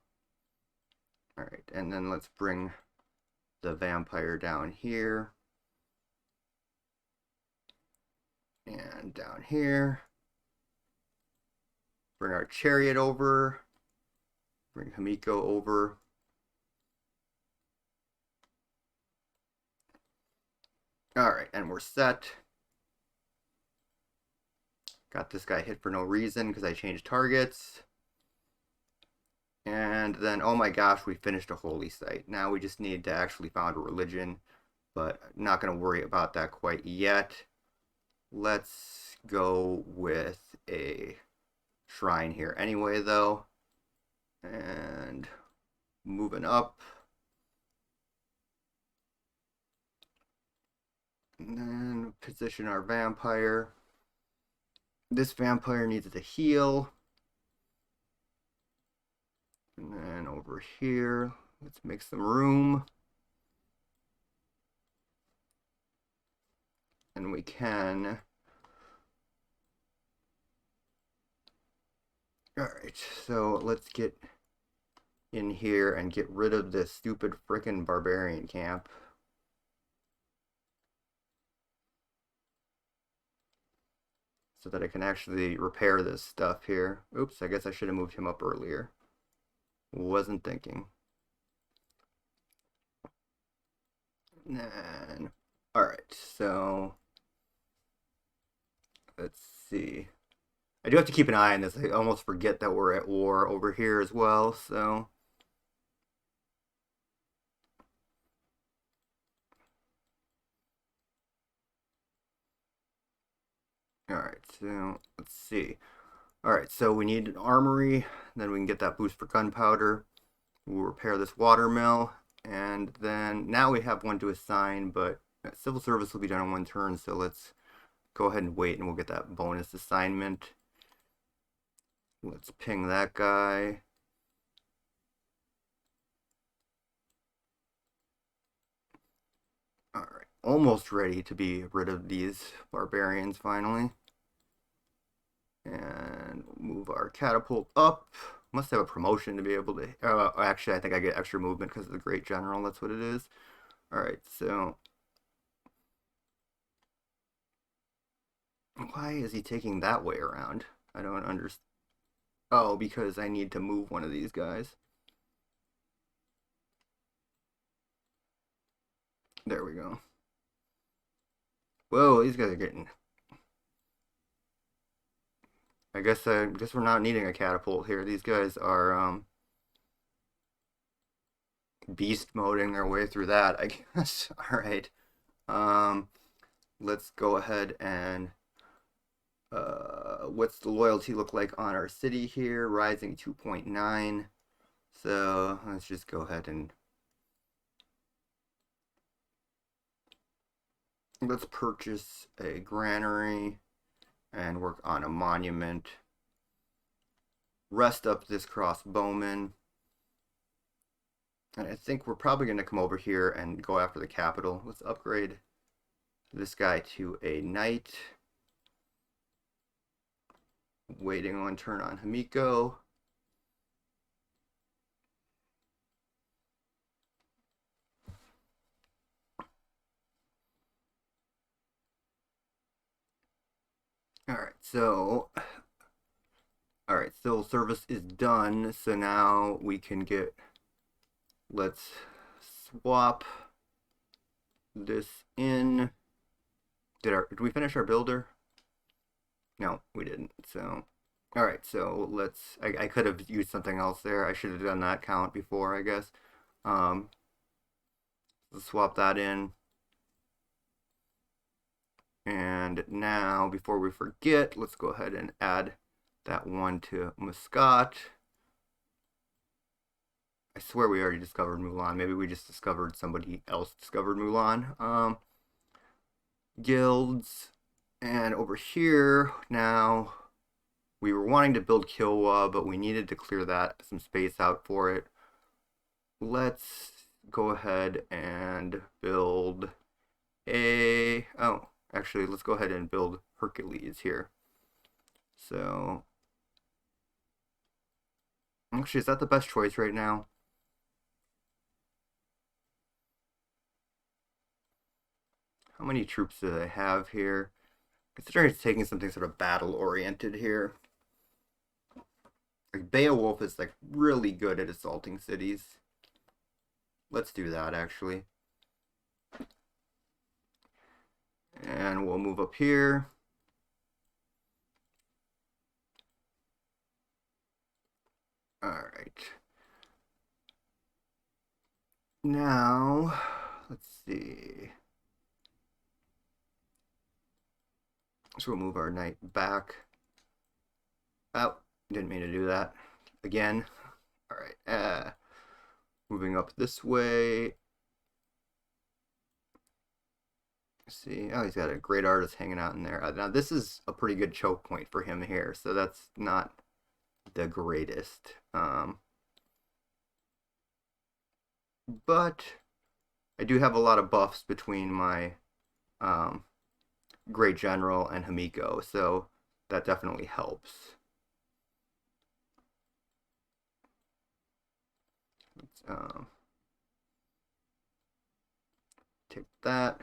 All right, and then let's bring the vampire down here. And down here. Bring our chariot over. Bring Hamiko over. All right, and we're set. Got this guy hit for no reason because I changed targets. And then, oh my gosh, we finished a holy site. Now we just need to actually found a religion, but not going to worry about that quite yet. Let's go with a shrine here anyway, though. And moving up. And then position our vampire. This vampire needs to heal. And then over here, let's make some room. And we can. Alright, so let's get in here and get rid of this stupid frickin' barbarian camp. So that I can actually repair this stuff here. Oops, I guess I should have moved him up earlier. Wasn't thinking. And, alright, so let's see. I do have to keep an eye on this. I almost forget that we're at war over here as well, so. Alright, so let's see. Alright, so we need an armory, then we can get that boost for gunpowder. We'll repair this watermill, and then now we have one to assign, but civil service will be done in 1 turn, so let's go ahead and wait and we'll get that bonus assignment. Let's ping that guy. Alright, almost ready to be rid of these barbarians finally. And move our catapult up. Must have a promotion to be able to. Actually, I think I get extra movement because of the great general. That's what it is. Alright, so. Why is he taking that way around? I don't understand. Oh, because I need to move one of these guys. There we go. Whoa, these guys are getting. I guess we're not needing a catapult here. These guys are beast moding their way through that, I guess. All right. let's go ahead and what's the loyalty look like on our city here? Rising 2.9. So let's just go ahead and let's purchase a granary and work on a monument. Rest up this crossbowman. And I think we're probably going to come over here and go after the capital. Let's upgrade this guy to a knight. Waiting on turn on Himiko. Alright, civil service is done, so now we can get, let's swap this in. Did we finish our builder? No, we didn't. So, alright, so I could have used something else there. I should have done that count before, I guess. Let's swap that in. And now, before we forget, let's go ahead and add that one to Muscat. I swear we already discovered Mulan. Maybe we just discovered somebody else discovered Mulan. Guilds. And over here, now, we were wanting to build Kilwa, but we needed to clear some space out for it. Let's go ahead and build actually, let's go ahead and build Hercules here. So, actually, is that the best choice right now? How many troops do they have here? Considering it's taking something sort of battle-oriented here. Like, Beowulf is, like, really good at assaulting cities. Let's do that, actually. And we'll move up here. Alright. Now, let's see. So we'll move our knight back. Oh, didn't mean to do that. Again. Alright. Moving up this way. See, oh, he's got a great artist hanging out in there. Now, this is a pretty good choke point for him here, so that's not the greatest. But I do have a lot of buffs between my Great General and Himiko, so that definitely helps. Let's take that.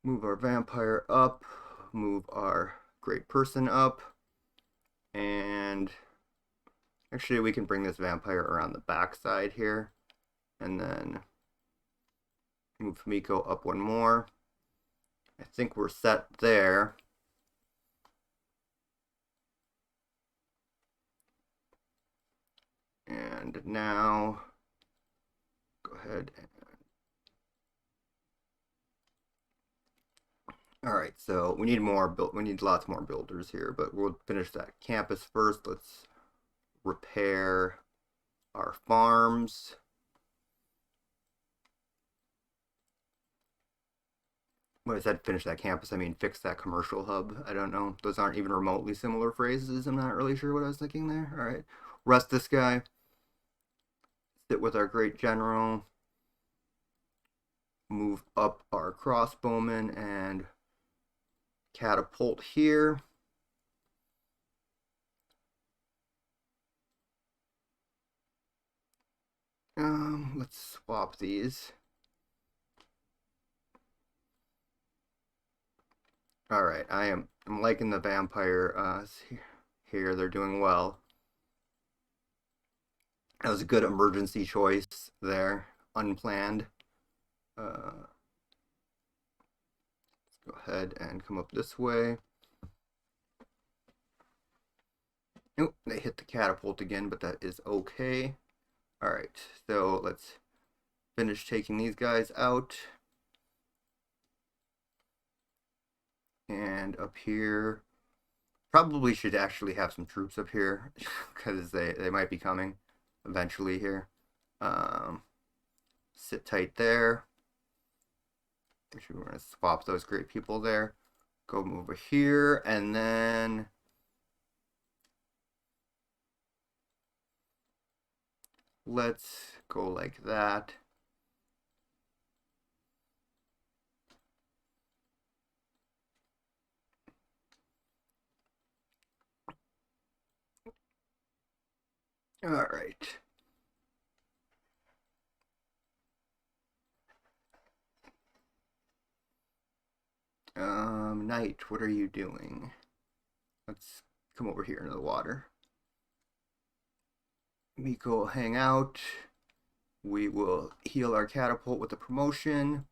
Move our vampire up, move our great person up, and actually we can bring this vampire around the back side here, and then move Miko up one more. I think we're set there. And now, go ahead and all right, so we need lots more builders here, but we'll finish that campus first. Let's repair our farms. When I said finish that campus, I mean fix that commercial hub. I don't know. Those aren't even remotely similar phrases. I'm not really sure what I was thinking there. All right, rest this guy. Sit with our great general. Move up our crossbowmen and catapult here. Let's swap these. All right, I'm liking the vampire here. They're doing well. That was a good emergency choice there, unplanned. Let's go ahead and come up this way. Nope, they hit the catapult again, but that is okay. All right, so let's finish taking these guys out. And up here, probably should actually have some troops up here because they might be coming eventually here. Sit tight there. Actually, we're going to swap those great people there. Go over here, and then let's go like that. All right. Knight, what are you doing? Let's come over here into the water. Miko, hang out. We will heal our catapult with the promotion.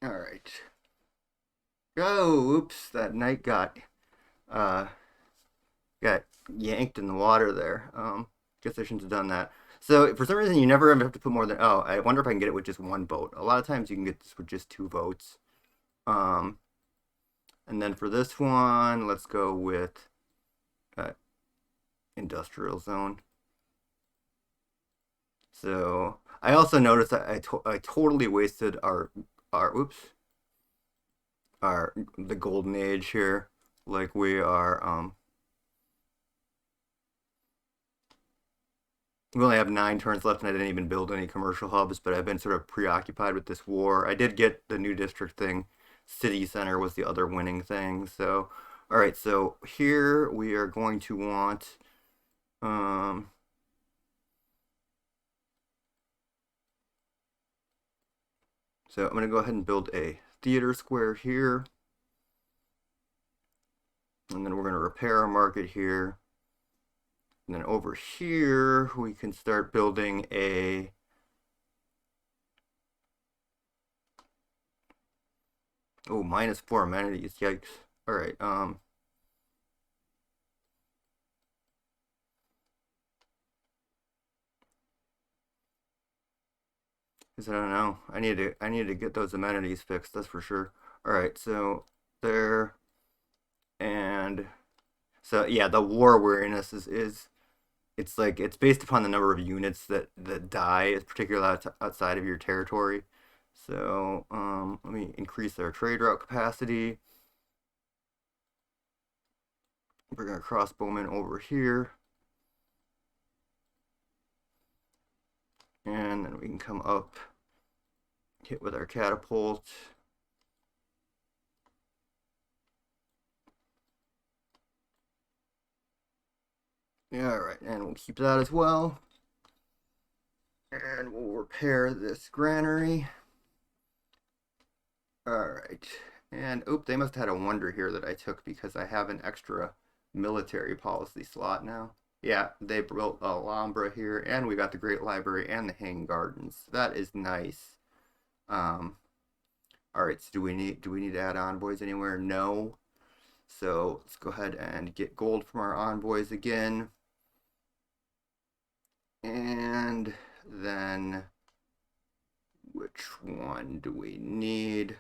All right. Oh, oops! That knight got yanked in the water there. Guess I shouldn't have done that. So for some reason, you never have to put more than. Oh, I wonder if I can get it with just one vote. A lot of times you can get this with just 2 votes. And then for this one, let's go with industrial zone. So I also noticed that I totally wasted our the golden age here. Like we are we only have 9 turns left, and I didn't even build any commercial hubs, but I've been sort of preoccupied with this war. I did get the new district thing. City center was the other winning thing. So, all right. So here we are going to want, so I'm going to go ahead and build a theater square here. And then we're going to repair our market here. And then over here, we can start building a -4 amenities. Yikes. All right. Because I don't know. I need to get those amenities fixed, that's for sure. All right, so there, and so yeah, the war weariness is it's like it's based upon the number of units that die, particularly outside of your territory. So let me increase our trade route capacity. Bring our crossbowmen over here. And then we can come up, hit with our catapult. Yeah, all right, and we'll keep that as well. And we'll repair this granary. All right, and they must have had a wonder here that I took because I have an extra military policy slot now. Yeah, they built Alhambra here, and we got the Great Library and the Hanging Gardens. That is nice. All right, so do we need to add envoys anywhere? No. So let's go ahead and get gold from our envoys again. And then which one do we need?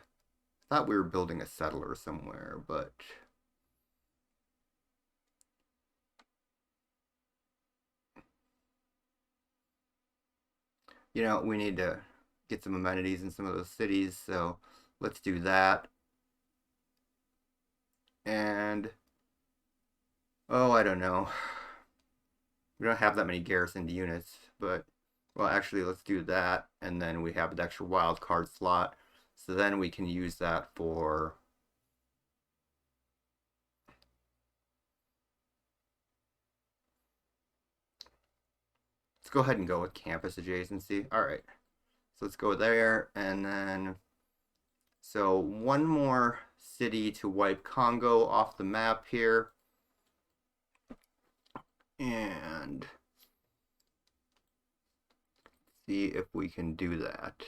I thought we were building a settler somewhere, but we need to get some amenities in some of those cities, so let's do that. And I don't know. We don't have that many garrisoned units, but well, actually, let's do that, and then we have the extra wild card slot, so then we can use that for. Let's go ahead and go with campus adjacency. All right, so let's go there, and then so one more city to wipe Congo off the map here. And see if we can do that.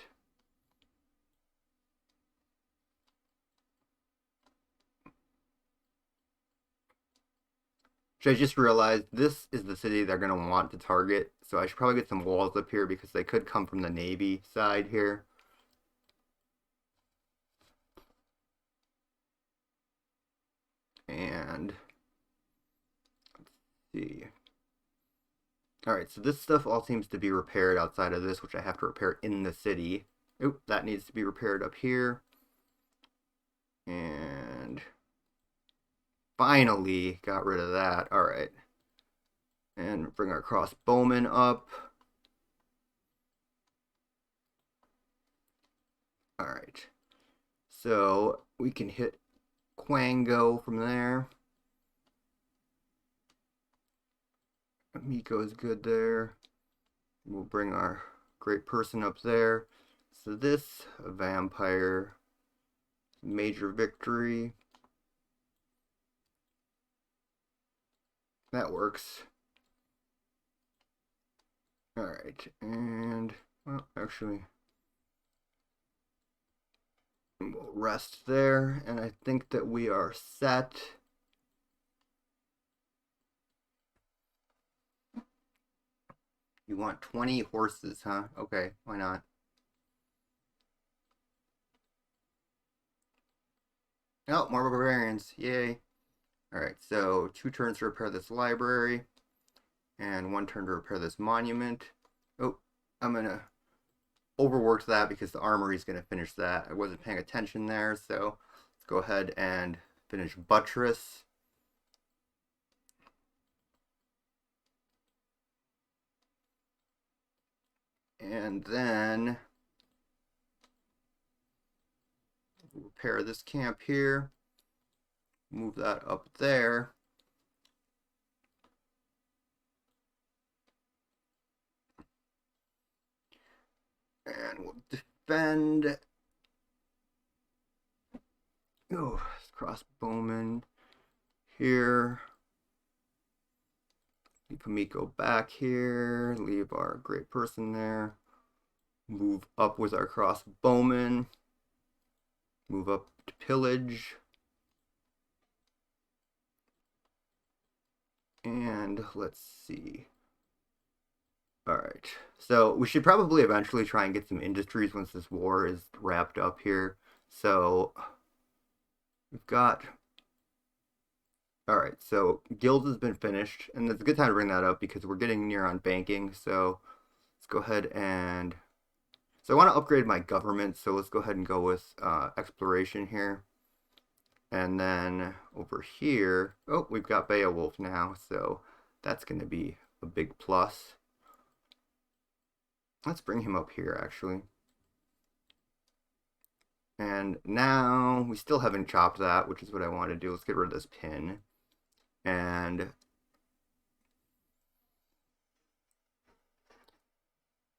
Which I just realized this is the city they're going to want to target. So I should probably get some walls up here because they could come from the Navy side here. And let's see. Alright, so this stuff all seems to be repaired outside of this, which I have to repair in the city. Oop, that needs to be repaired up here. And finally got rid of that. Alright. And bring our crossbowmen up. Alright. So we can hit Kongo from there. Miko's good there. We'll bring our great person up there. So this, a vampire, major victory. That works. Alright, and, well, actually, we'll rest there, and I think that we are set. You want 20 horses, huh? Okay, why not? Oh, more barbarians. Yay. Alright, so 2 turns to repair this library, and 1 turn to repair this monument. Oh, I'm gonna overwork that because the armory is gonna finish that. I wasn't paying attention there, so let's go ahead and finish buttress. And then repair this camp here. Move that up there. And we'll defend. Oh, crossbowman here. Leave Hamiko back here. Leave our great person there. Move up with our crossbowman. Move up to pillage. And let's see. Alright, so we should probably eventually try and get some industries once this war is wrapped up here. So we've got... Alright, so guild has been finished, and it's a good time to bring that up because we're getting near on banking, so let's go ahead and... So I want to upgrade my government, so let's go ahead and go with exploration here. And then over here, oh, we've got Beowulf now, so that's going to be a big plus. Let's bring him up here, actually. And now we still haven't chopped that, which is what I want to do. Let's get rid of this pin. And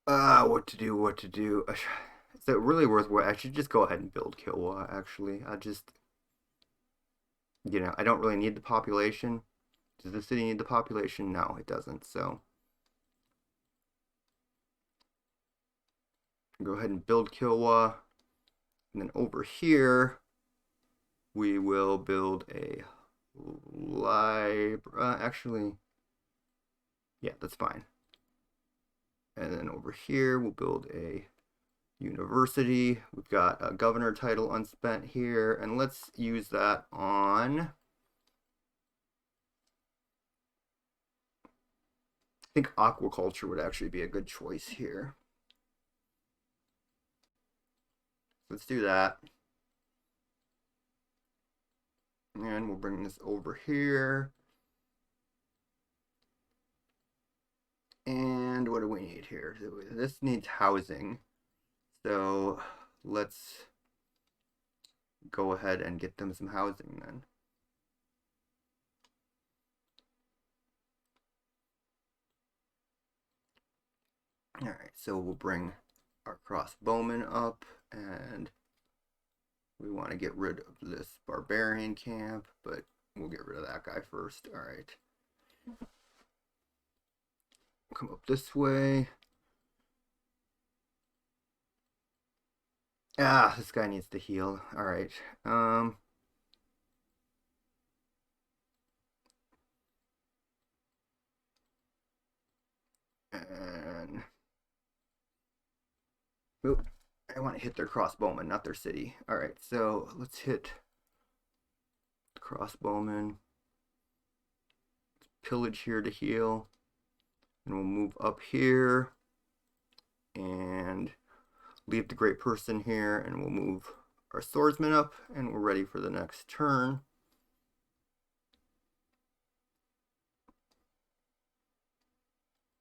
what to do. Is it really worth it? I should just go ahead and build Kilwa, actually. I don't really need the population. Does the city need the population? No, it doesn't, so. Go ahead and build Kilwa. And then over here, we will build a library. Actually, yeah, that's fine. And then over here, we'll build a university. We've got a governor title unspent here, and let's use that on... I think aquaculture would actually be a good choice here. Let's do that. And we'll bring this over here. And what do we need here? This needs housing. So let's go ahead and get them some housing then. Alright, so we'll bring our crossbowmen up, and we want to get rid of this barbarian camp, but we'll get rid of that guy first. Alright. Come up this way. Ah, this guy needs to heal. Alright. And... Oop. I want to hit their crossbowmen, not their city. Alright, so let's hit Crossbowman. Pillage here to heal. And we'll move up here. And leave the great person here. And we'll move our swordsman up. And we're ready for the next turn.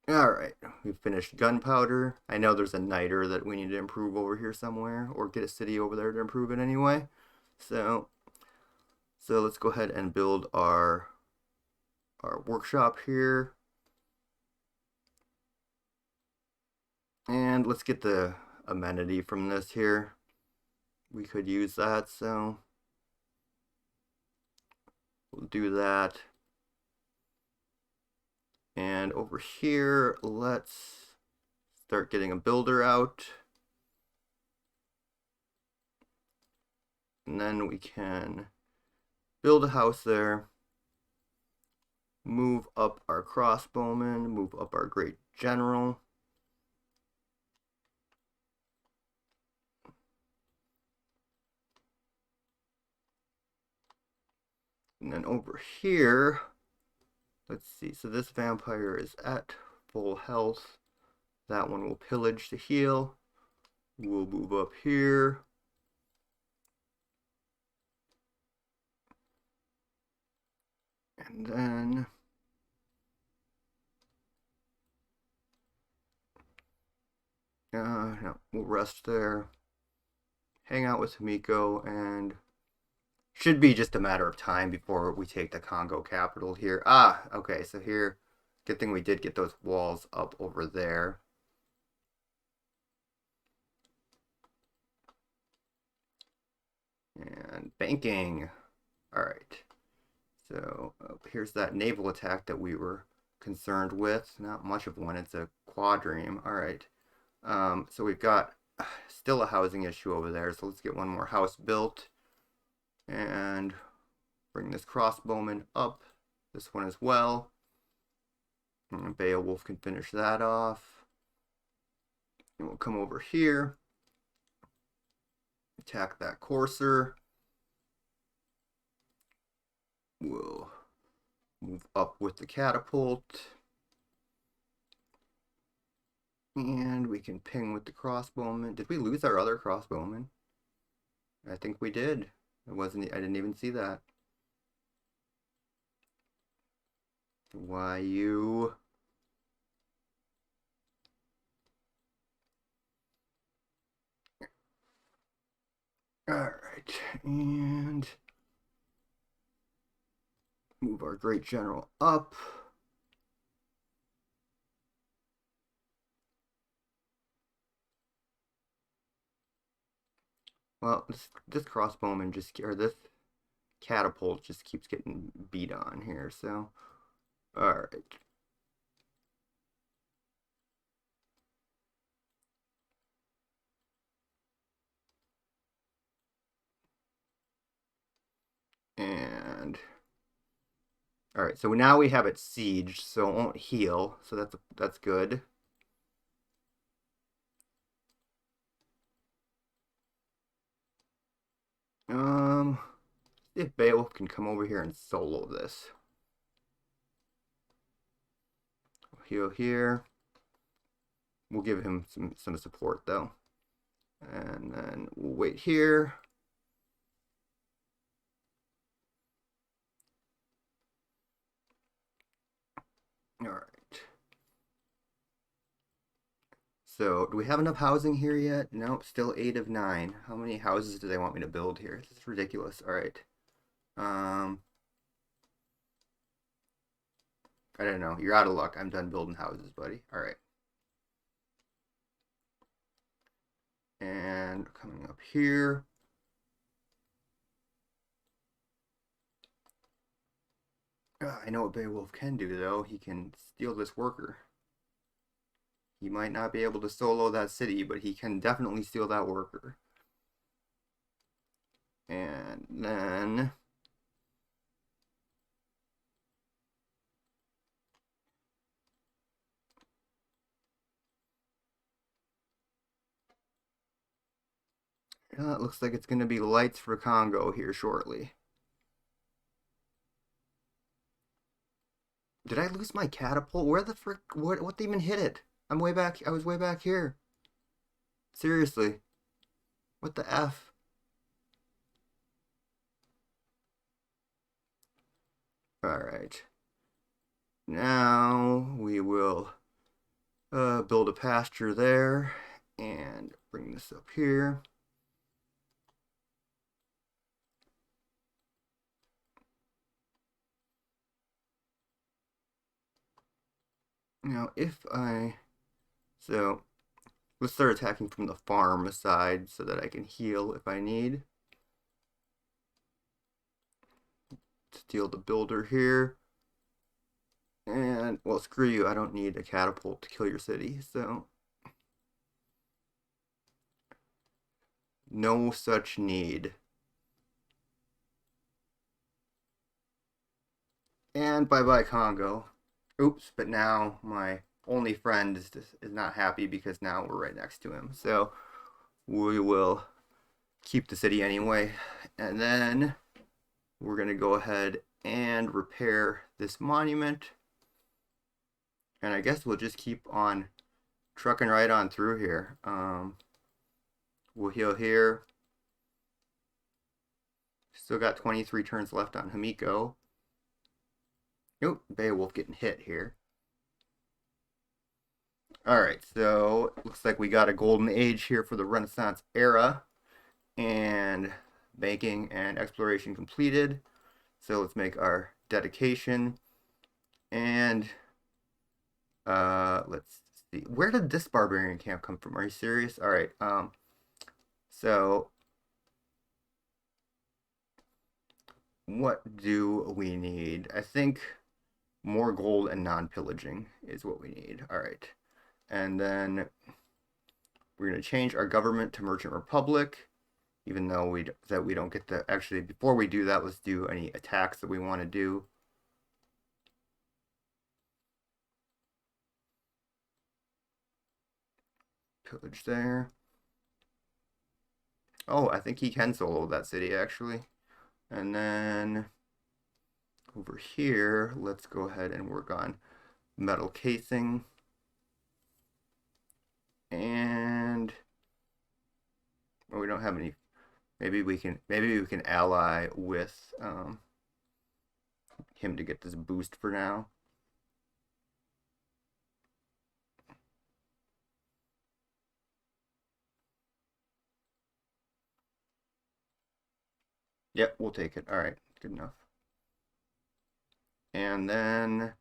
Alright, we've finished gunpowder. I know there's a niter that we need to improve over here somewhere, or get a city over there to improve it anyway. So let's go ahead and build our workshop here. And let's get the amenity from this here. We could use that, so we'll do that. And over here, let's start getting a builder out. And then we can build a house there. Move up our crossbowman, move up our great general. And then over here, let's see, so this vampire is at full health. That one will pillage to heal. We'll move up here. And then no, we'll rest there. Hang out with Miko, and should be just a matter of time before we take the Congo capital here. Okay, so here, good thing we did get those walls up over there. And banking. Alright. So here's that naval attack that we were concerned with. Not much of one, it's a quadrime. Alright. So we've got still a housing issue over there, so let's get one more house built. And bring this crossbowman up. This one as well. And Beowulf can finish that off. And we'll come over here. Attack that courser. We'll move up with the catapult. And we can ping with the crossbowman. Did we lose our other crossbowman? I think we did. I didn't even see that. Why you? Alright, and move our great general up. Well, this crossbowman or this catapult just keeps getting beat on here, so alright. And alright, so now we have it sieged, so it won't heal, so that's good. If Beowulf can come over here and solo this. Heal here. We'll give him some support though. And then we'll wait here. Alright. So, do we have enough housing here yet? Nope, still 8 of 9. How many houses do they want me to build here? This is ridiculous. Alright. I don't know. You're out of luck. I'm done building houses, buddy. Alright. And coming up here. I know what Beowulf can do, though. He can steal this worker. He might not be able to solo that city, but he can definitely steal that worker. And then it looks like it's going to be lights for Congo here shortly. Did I lose my catapult? Where the frick? What even hit it? I'm way back. I was way back here. Seriously. What the F? Alright. Now we will build a pasture there and bring this up here. Now so let's start attacking from the farm side so that I can heal if I need. Steal the builder here. And, well, screw you, I don't need a catapult to kill your city, so no such need. And bye-bye Congo. Oops, but now my only friend is not happy because now we're right next to him. So we will keep the city anyway. And then we're going to go ahead and repair this monument. And I guess we'll just keep on trucking right on through here. We'll heal here. Still got 23 turns left on Hamiko. Nope, Beowulf getting hit here. Alright, so looks like we got a golden age here for the Renaissance era. And banking and exploration completed. So let's make our dedication. And let's see. Where did this barbarian camp come from? Are you serious? Alright, so what do we need? I think more gold and non-pillaging is what we need. Alright. And then we're going to change our government to Merchant Republic, even though we don't get to actually. Before we do that, let's do any attacks that we want to do. Pillage there. Oh, I think he can solo that city actually. And then over here, let's go ahead and work on metal casing. And well, we don't have any. Maybe we can ally with him to get this boost for now. Yep, we'll take it. All right, good enough. And then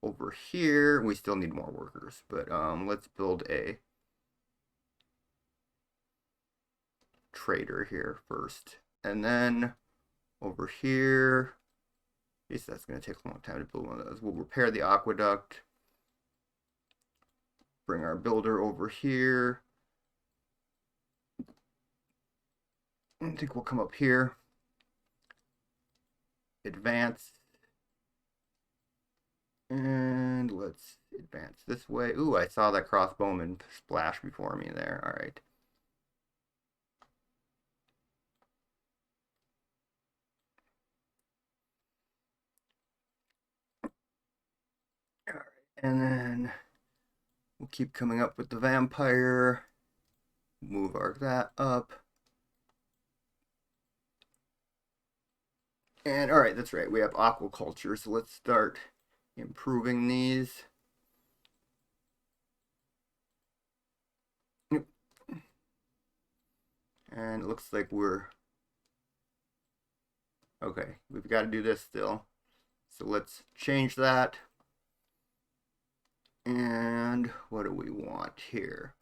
over here, we still need more workers, but let's build a trader here first. And then over here, geez, that's going to take a long time to build one of those. We'll repair the aqueduct. Bring our builder over here. I think we'll come up here. Advance. And let's advance this way. Ooh, I saw that crossbowman splash before me there. All right. All right. And then we'll keep coming up with the vampire. Move that up. And all right, that's right. We have aquaculture, so let's start improving these. And it looks like we're okay. We've got to do this still. So let's change that. And what do we want here?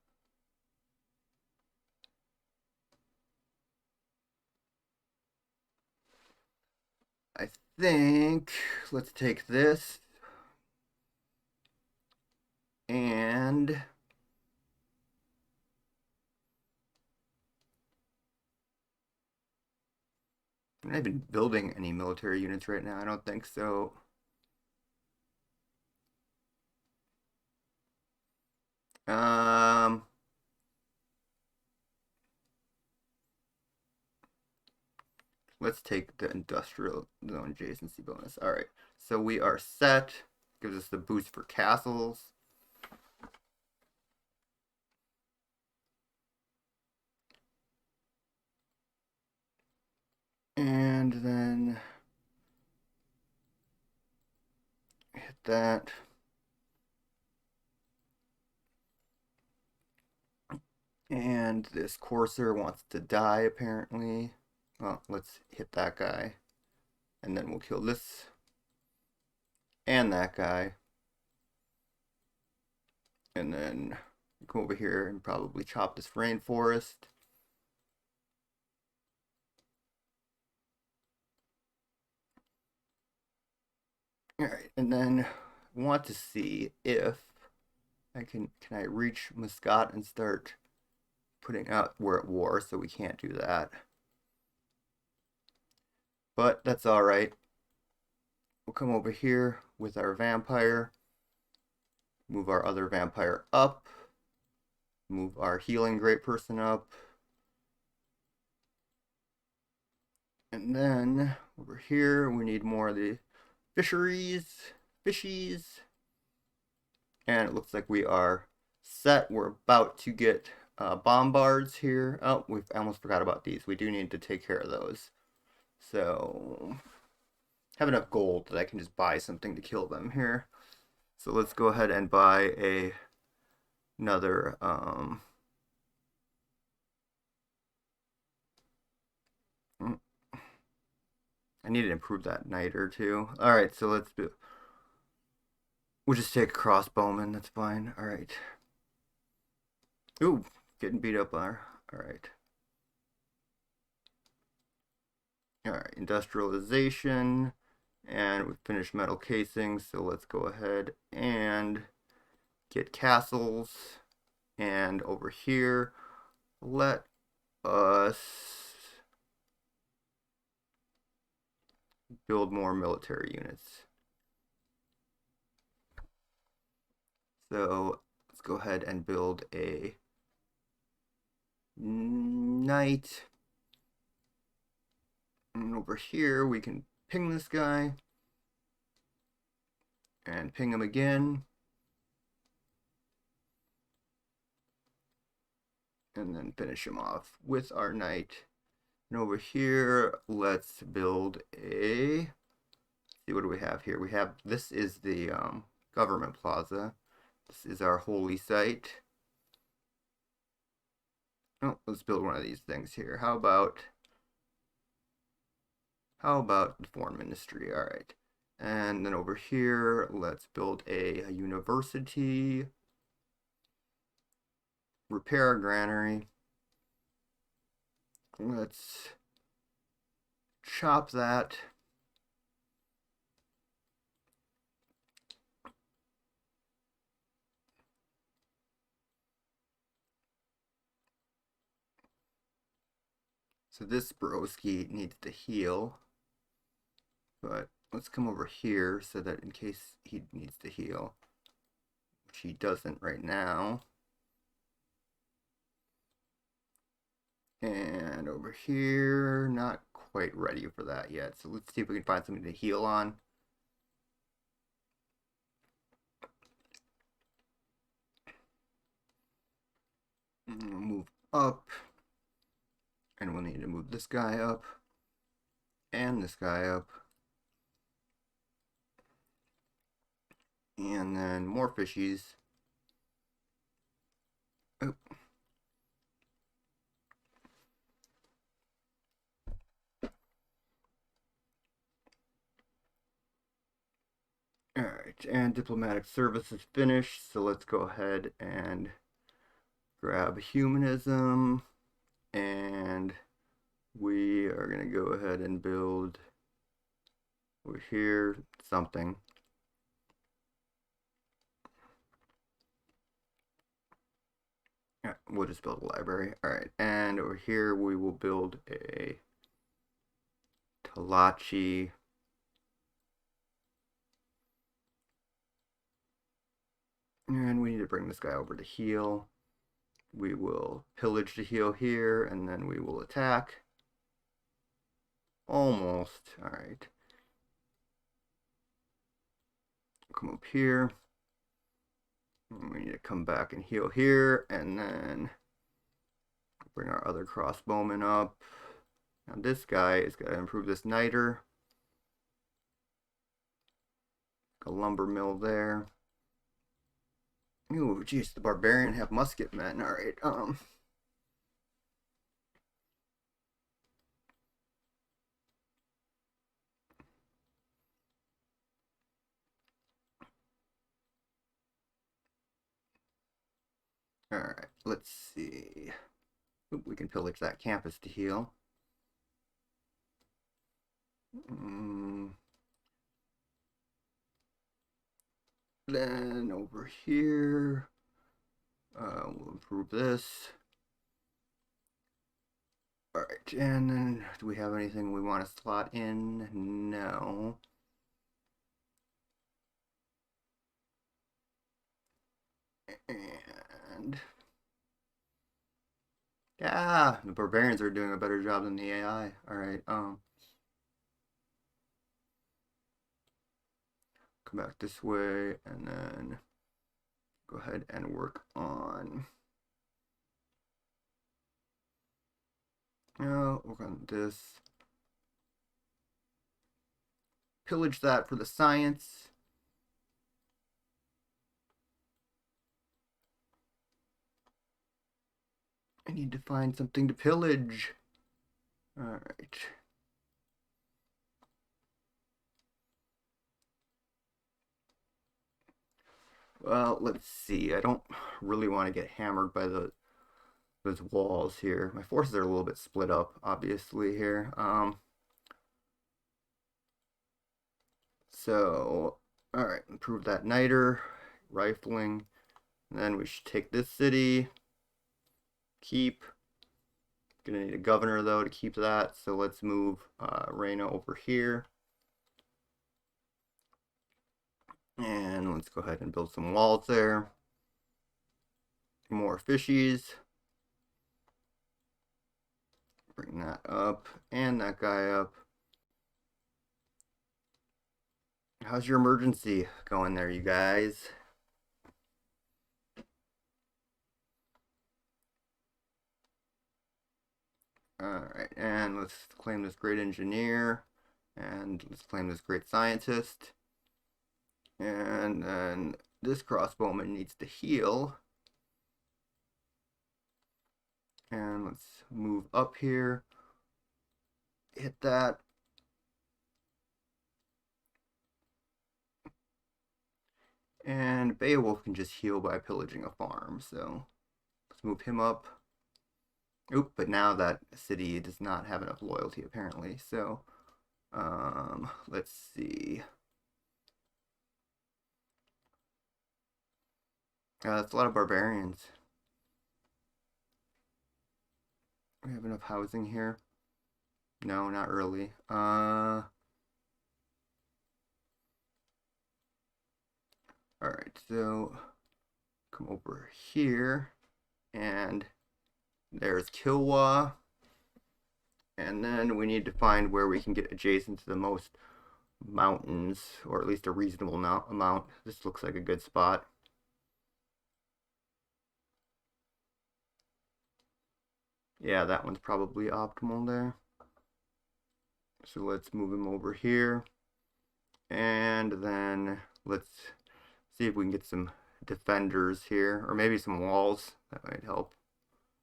I think let's take this and I'm not even building any military units right now. I don't think so. Let's take the industrial zone adjacency bonus. All right, so we are set. Gives us the boost for castles. And then hit that. And this courser wants to die apparently. Well, let's hit that guy. And then we'll kill this and that guy. And then come over here and probably chop this rainforest. Alright, and then I want to see if I can I reach Muscat and start putting out, we're at war, so we can't do that. But that's alright. We'll come over here with our vampire, move our other vampire up, move our healing great person up, and then over here we need more of the fishies, and it looks like we are set. We're about to get bombards here. Oh, we almost forgot about these. We do need to take care of those. So have enough gold that I can just buy something to kill them here. So let's go ahead and buy another I need to improve that niter too. Alright, so we'll just take a crossbowman, that's fine. Alright. Ooh, getting beat up there. Alright. Alright, industrialization. And we finished metal casings, so let's go ahead and get castles. And over here, let us build more military units. So let's go ahead and build a knight. And over here we can ping this guy and ping him again. And then finish him off with our knight. And over here, let's build a, see, what do we have here? We have, this is the government plaza. This is our holy site. Oh, let's build one of these things here. How about the foreign ministry? All right. And then over here, let's build a university. Repair a granary. Let's chop that. So this broski needs to heal. But let's come over here so that in case he needs to heal, which he doesn't right now. And over here, not quite ready for that yet. So let's see if we can find something to heal on. Move up. And we'll need to move this guy up. And this guy up. And then more fishies. Oh. Alright, and diplomatic service is finished, so let's go ahead and grab humanism, and we are going to go ahead and build over here something. Yeah, we'll just build a library. Alright, and over here we will build a Talachi. And we need to bring this guy over to heal. We will pillage to heal here, and then we will attack. Almost. Alright. come up here. We need to come back and heal here, and then bring our other crossbowman up. Now this guy is going to improve this niter. A lumber mill there. Ooh, jeez, the barbarian have musket men. All right. All right. Let's see. Ooh, we can pillage that campus to heal. Then over here, we'll improve this. All right, and then do we have anything we want to slot in? No. And yeah, the barbarians are doing a better job than the AI. All right, come back this way, and then go ahead and work on. Work on this. Pillage that for the science. I need to find something to pillage. All right. Well, let's see. I don't really want to get hammered by those walls here. My forces are a little bit split up, obviously, here. So, all right, improve that niter, rifling. And then we should take this city. Keep. Gonna need a governor, though, to keep that. So let's move Reina over here. And let's go ahead and build some walls there. More fishies. Bring that up and that guy up. How's your emergency going there, you guys? Alright, and let's claim this great engineer. And let's claim this great scientist. And then this crossbowman needs to heal. And let's move up here. Hit that. And Beowulf can just heal by pillaging a farm, so let's move him up. Oop, but now that city does not have enough loyalty, apparently, so let's see. That's a lot of barbarians. We have enough housing here? No, not really. Alright, so come over here, and there's Kilwa. And then we need to find where we can get adjacent to the most mountains, or at least a reasonable amount. This looks like a good spot. Yeah, that one's probably optimal there. So let's move him over here. And then let's see if we can get some defenders here, or maybe some walls. That might help.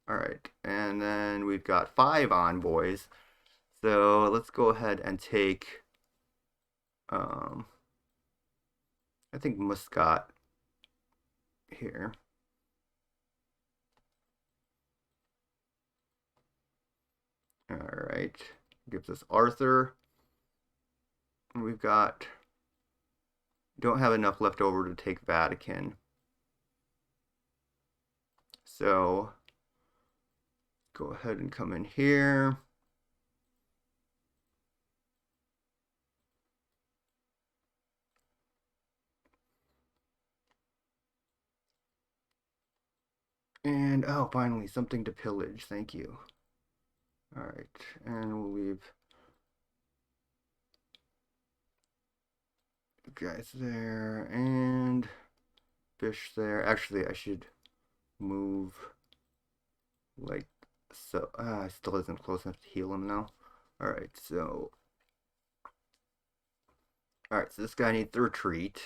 All right, and then we've got 5 envoys. So let's go ahead and take, I think Muscat here. All right, gives us Arthur. And we've got, don't have enough left over to take Vatican. So go ahead and come in here. And, oh, finally, something to pillage. Thank you. All right, and we'll leave guys there and fish there. Actually, I should move like so. Still isn't close enough to heal him now. Alright, so. Alright, so this guy needs to retreat.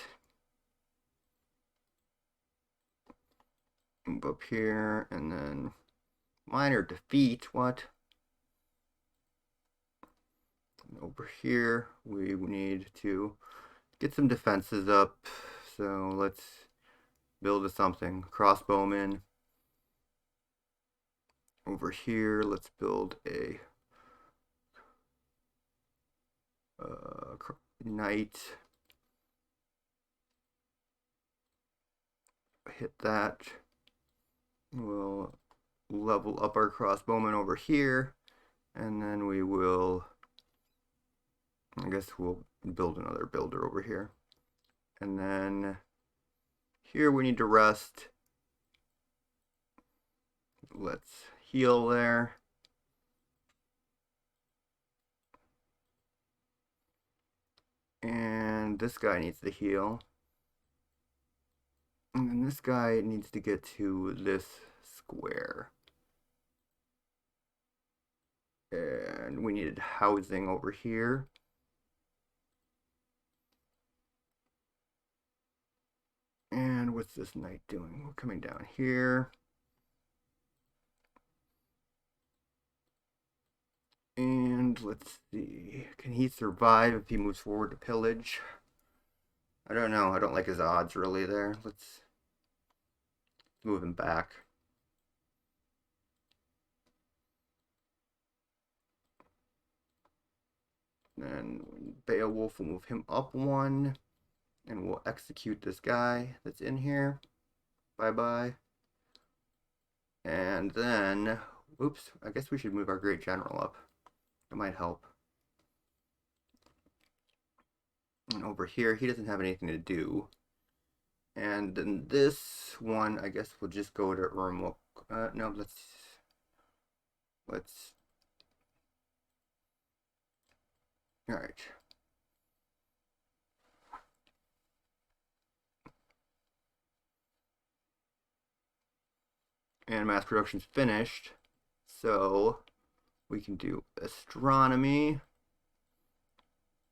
Move up here and then minor defeat. What? Over here, we need to get some defenses up. So let's build a something. Crossbowman. Over here, let's build a knight. Hit that. We'll level up our crossbowman over here. And then we will, I guess we'll build another builder over here. And then here we need to rest. Let's heal there. And this guy needs to heal. And then this guy needs to get to this square. And we needed housing over here. And what's this knight doing? We're coming down here. And let's see. Can he survive if he moves forward to pillage? I don't know. I don't like his odds really there. Let's move him back. Then Beowulf will move him up one. And we'll execute this guy that's in here. Bye-bye. And then, oops, I guess we should move our great general up. It might help. And over here, he doesn't have anything to do. And then this one, I guess we'll just go to Urmuk. No, let's. All right. And mass production's finished. So we can do astronomy.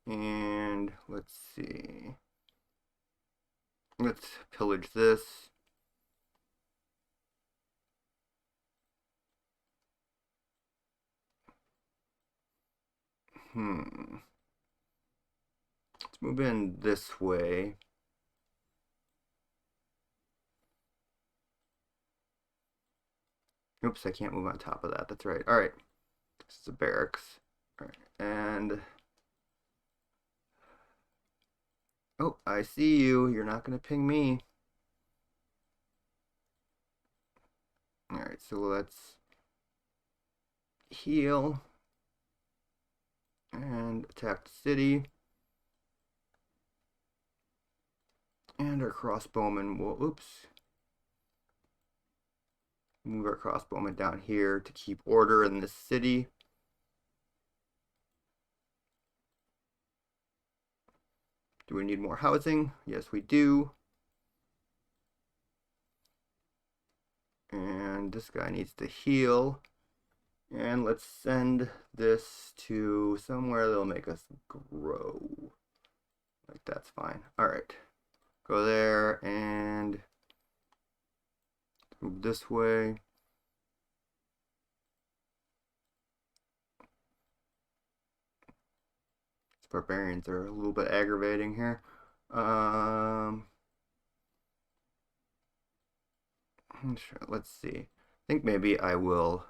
And let's see. Let's pillage this. Let's move in this way. Oops, I can't move on top of that. That's right. All right. This is a barracks. All right. And oh, I see you. You're not going to ping me. All right. So let's heal and attack the city. And our crossbowmen will, oops, move our crossbowmen down here to keep order in this city. Do we need more housing? Yes, we do. And this guy needs to heal. And let's send this to somewhere that'll make us grow. Like, that's fine. All right. Go there and move this way. These barbarians are a little bit aggravating here. Let's see. I think maybe I will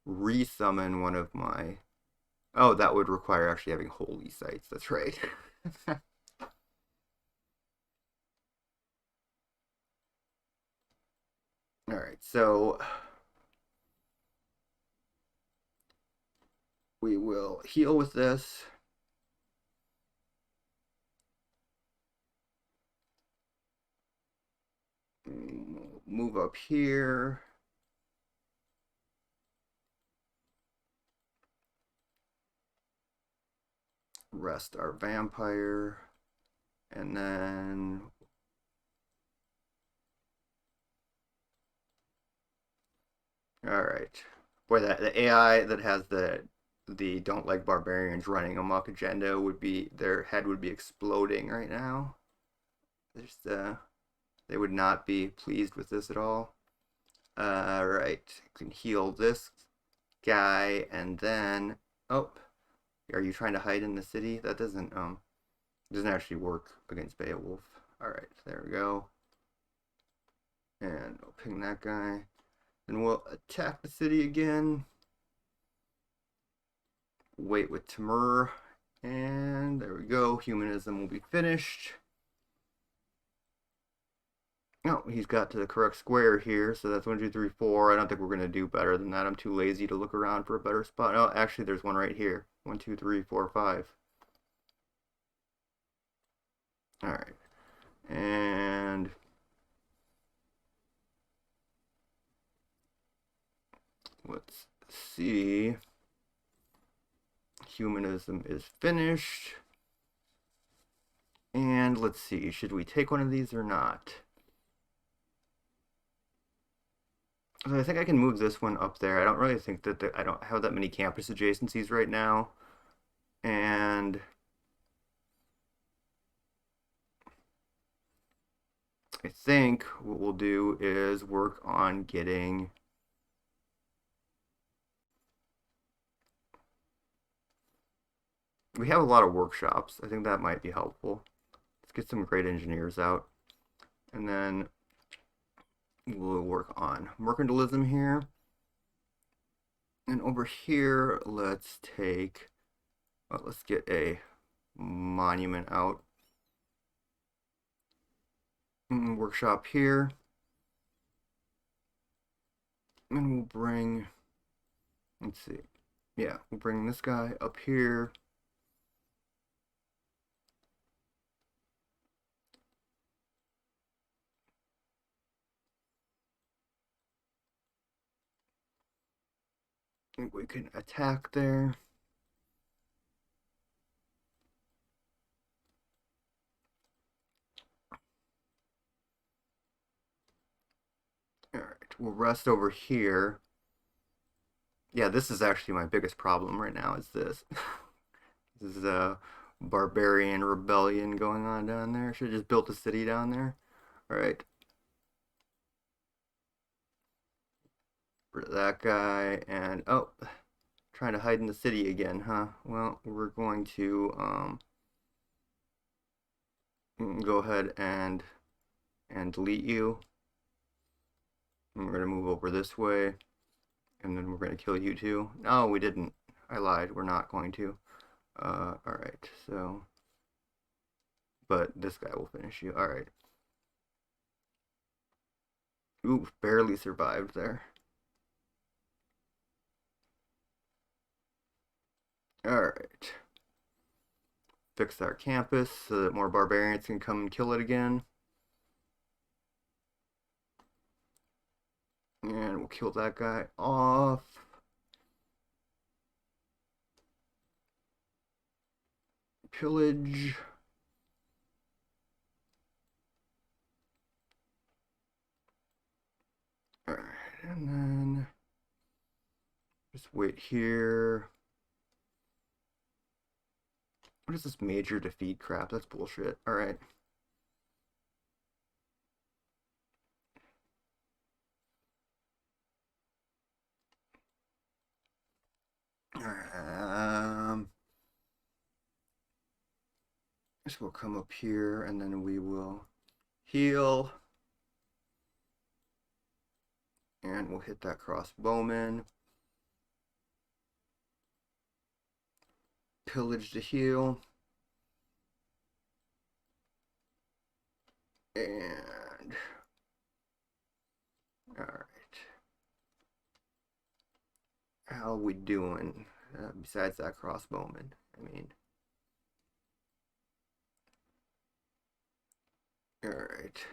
resummon one of my... Oh, that would require actually having holy sites. That's right. All right, so we will heal with this. Move up here. Rest our vampire. And then all right. Boy, that the AI that has the don't like barbarians running amok agenda would be their head would be exploding right now. There's they would not be pleased with this at all. Right. Can heal this guy and then oh, are you trying to hide in the city? That doesn't actually work against Beowulf. All right, there we go. And we'll ping that guy. And we'll attack the city again. Wait with Timur. And there we go. Humanism will be finished. Oh, he's got to the correct square here, so that's 1, 2, 3, 4. I don't think we're gonna do better than that. I'm too lazy to look around for a better spot. Oh, actually, there's one right here. 1, 2, 3, 4, 5. All right, and let's see. Humanism is finished. And let's see, should we take one of these or not? So I think I can move this one up there. I don't really think that I don't have that many campus adjacencies right now. And I think what we'll do is work on getting we have a lot of workshops. I think that might be helpful. Let's get some great engineers out. And then we'll work on mercantilism here. And over here, let's get a monument out. Workshop here. And we'll bring, let's see. Yeah, we'll bring this guy up here. We can attack there. All right, we'll rest over here. Yeah, this is actually my biggest problem right now is this. This is a barbarian rebellion going on down there. Should have just built a city down there. All right. Rid of that guy and oh, trying to hide in the city again, huh? Well, we're going to go ahead and delete you. And we're gonna move over this way, and then we're gonna kill you too. No, we didn't. I lied. We're not going to. All right. So, but this guy will finish you. All right. Ooh, barely survived there. All right. Fix our campus so that more barbarians can come and kill it again. And we'll kill that guy off. Pillage. All right, and then just wait here. What is this major defeat crap? That's bullshit. All right. Guess we'll come up here and then we will heal. And we'll hit that crossbowman. Pillage to heal. And all right. How are we doing besides that crossbowman? I mean, all right.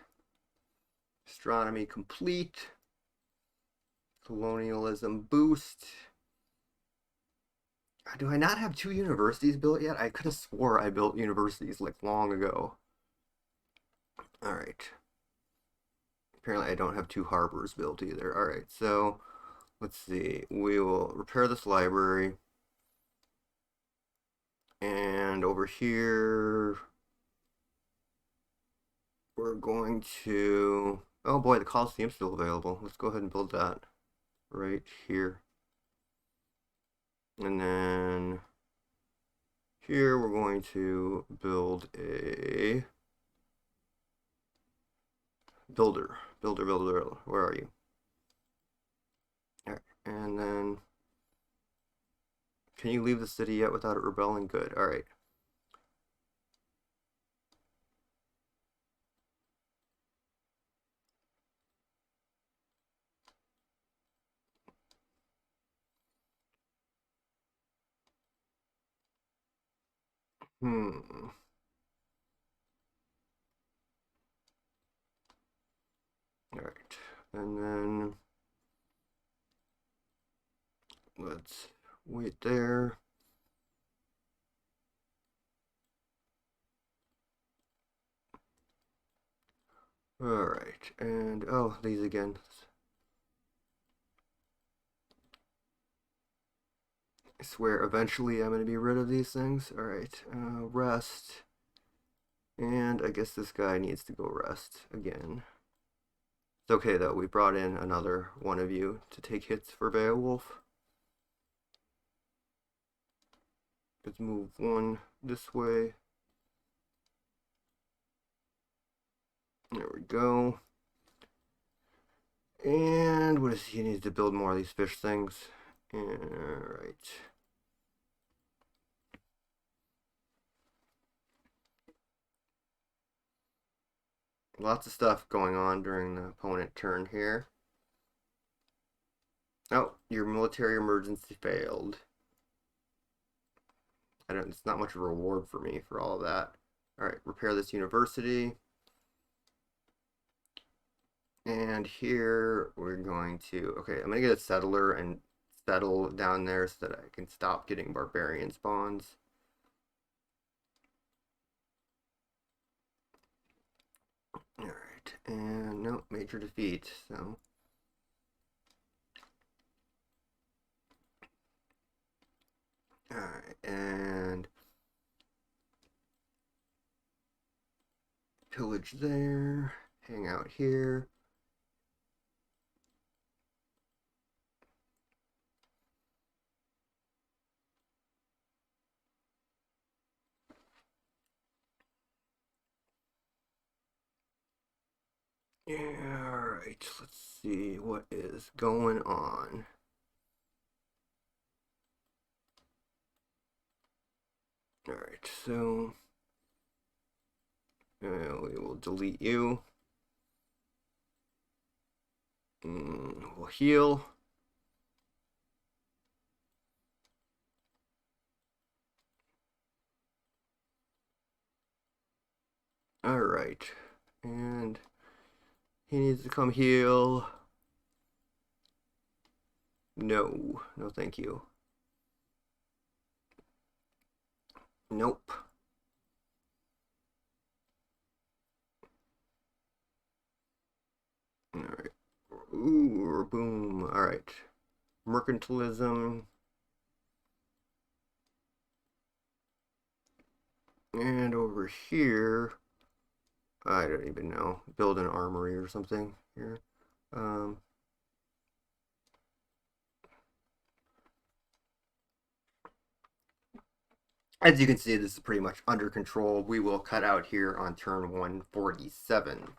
Astronomy complete. Colonialism boost. Do I not have 2 universities built yet? I could have swore I built universities like long ago. Alright. Apparently I don't have 2 harbors built either. Alright, so let's see. We will repair this library. And over here, we're going to... Oh boy, the Coliseum's still available. Let's go ahead and build that right here. And then here we're going to build a builder. Builder. Where are you? Alright, and then can you leave the city yet without it rebelling? Good. Alright. Hmm. Alright. And then let's wait there. Alright. And oh, these again. I swear eventually I'm going to be rid of these things. Alright. Rest. And I guess this guy needs to go rest again. It's okay though, we brought in another one of you to take hits for Beowulf. Let's move one this way. There we go. And what is he needs to build more of these fish things. Alright. Lots of stuff going on during the opponent turn here. Oh, your military emergency failed. It's not much of a reward for me for all of that. Alright, repair this university. And here we're going to, okay, I'm going to get a settler and settle down there so that I can stop getting barbarian spawns. Alright, and no, major defeat, so. Alright, and pillage there, hang out here. Yeah, alright, let's see what is going on. Alright, so we will delete you. We'll heal. Alright, and he needs to come heal. No, no thank you. Nope. Alright. Ooh, boom. Alright. Mercantilism. And over here, I don't even know. Build an armory or something here. As you can see, this is pretty much under control. We will cut out here on turn 147.